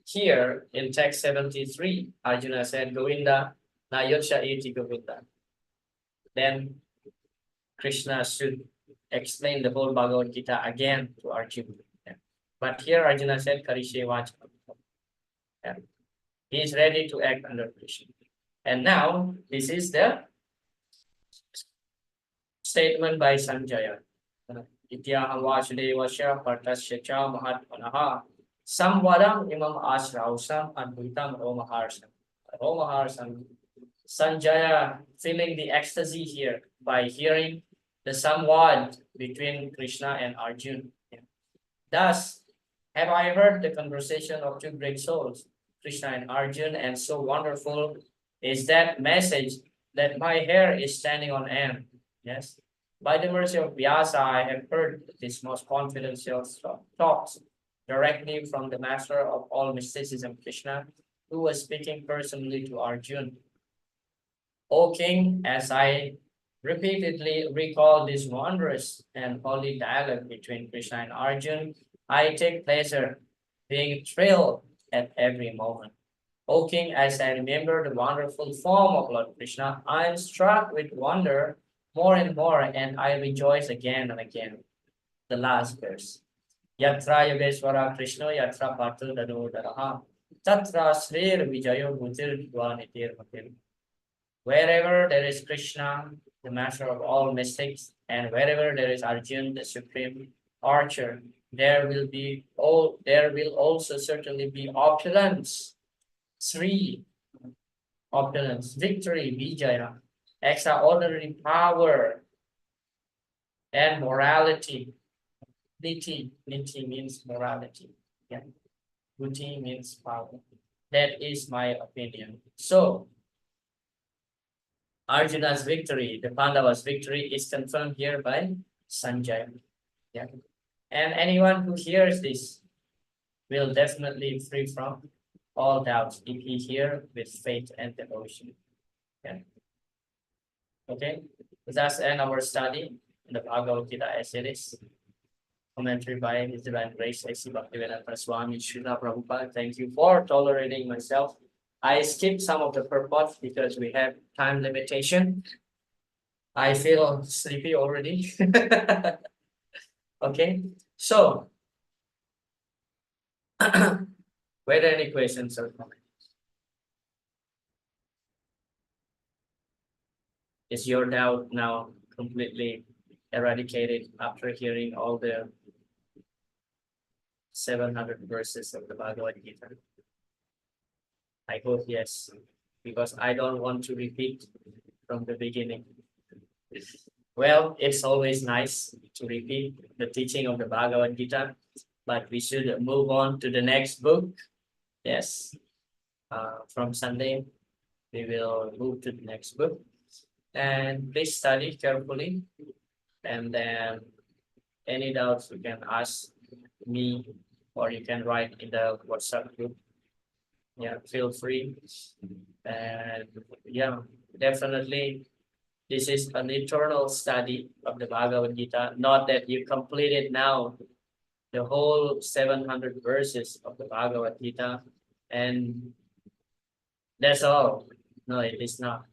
here in text 73, Arjuna said, Govinda, na yocha iti Govinda. then Krishna should explain the whole Bhagavad Gita again to Arjuna. Yeah. But here Arjuna said, Karishe Vacha. Yeah. He is ready to act under Krishna. And now, this is the statement by Sanjaya. Ityaham Vasudevasya Partasya cha Mahatmanaha Samvadam imam ashrausam adbhutam romaharsam. Romaharsam. Sanjaya feeling the ecstasy here by hearing the samvad between Krishna and Arjuna. Thus, have I heard the conversation of two great souls, Krishna and Arjuna, and so wonderful is that message that my hair is standing on end. Yes. By the mercy of Vyasa, I have heard this most confidential talks directly from the master of all mysticism, Krishna, who was speaking personally to Arjuna. O king, as I repeatedly recall this wondrous and holy dialogue between Krishna and Arjuna, I take pleasure being thrilled at every moment. O king, as I remember the wonderful form of Lord Krishna, I am struck with wonder more and more, and I rejoice again and again. The last verse. Yatra Yogeshwara Krishna Yatra Patu Dadodaraha Tatra Srir Vijayo Bhutir Dvanitir Matir. Wherever there is Krishna, the master of all mystics, and wherever there is Arjuna, the supreme archer, there will also certainly be opulence, Sri, opulence, victory, Vijaya, extraordinary power, and morality. Niti means morality. Yeah. Buddhi means power. That is my opinion. So, Arjuna's victory, the Pandava's victory, is confirmed here by Sanjaya. Yeah. And anyone who hears this will definitely free from all doubts if he hear with faith and devotion. Yeah. Okay. That's end our study in the Bhagavad Gita as it is. Commentary by His Divine Grace, A.C. Bhaktivedanta Swami Srila Prabhupada. Thank you for tolerating myself. I skipped some of the purport because we have time limitation. I feel sleepy already. Okay, so were there any questions or comments? Is your doubt now completely eradicated after hearing all the 700 verses of the Bhagavad Gita? I hope yes, because I don't want to repeat from the beginning. Well, it's always nice to repeat the teaching of the Bhagavad Gita, but we should move on to the next book. Yes, from Sunday, we will move to the next book. And please study carefully. And then any doubts you can ask me, or you can write in the WhatsApp group. Yeah, feel free. And yeah, definitely this is an eternal study of the Bhagavad Gita. Not that you complete it now, the whole 700 verses of the Bhagavad Gita, and that's all. No, it is not.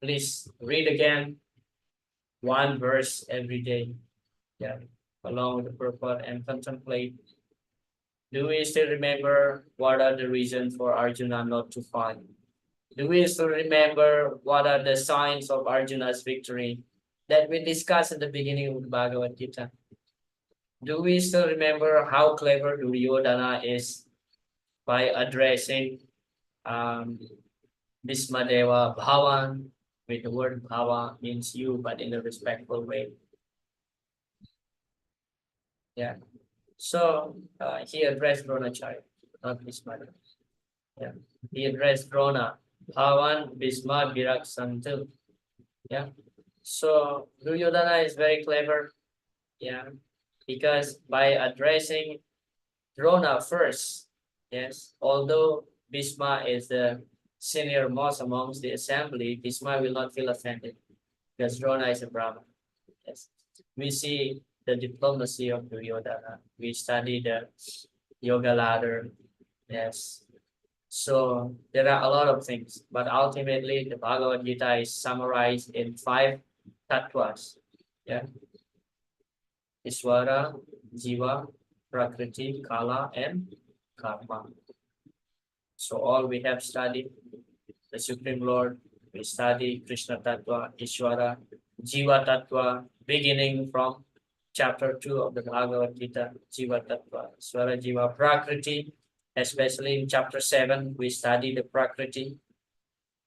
Please read again one verse every day. Yeah, along with the purport and contemplate. Do we still remember what are the reasons for Arjuna not to fight? Do we still remember what are the signs of Arjuna's victory that we discussed at the beginning of the Bhagavad Gita? Do we still remember how clever Duryodhana is by addressing Bhismadeva Bhavan, with the word Bhava means you, but in a respectful way. Yeah. So he addressed Dronacharya, not Bhismadeva. Yeah. He addressed Drona, Bhavan, Bhisma, Virak, Santil. Yeah. So Duryodhana is very clever. Yeah. Because by addressing Drona first, yes, although Bhisma is the senior most amongst the assembly, Bhisma will not feel offended because Drona is a Brahman. Yes. We see the diplomacy of Duryodhana. We study the yoga ladder. Yes. So there are a lot of things, but ultimately the Bhagavad Gita is summarized in 5 tattvas. Yeah. Ishvara, Jiva, Prakriti, Kala, and Karma. So all we have studied the Supreme Lord, we study Krishna Tattva, Ishvara, Jiva Tattva, beginning from chapter 2 of the Bhagavad Gita, Jiva Tattva, Ishvara, Jiva, Prakriti, especially in chapter 7, we study the Prakriti,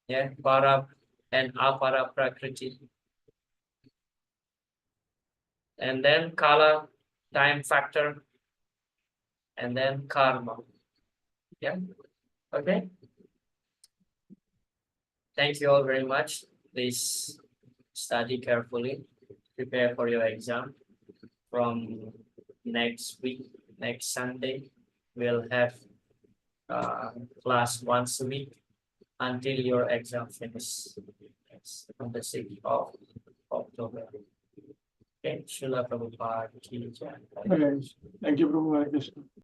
yeah, Para and Apara Prakriti. And then Kala, time factor, and then Karma. Yeah, okay. Thank you all very much. Please study carefully, prepare for your exam. From next week, next Sunday, we'll have class once a week until your exam finishes on the 6th of October. Okay, Srila Prabhupada ki jai. Okay. Thank you, Prabhu. Hare Krishna.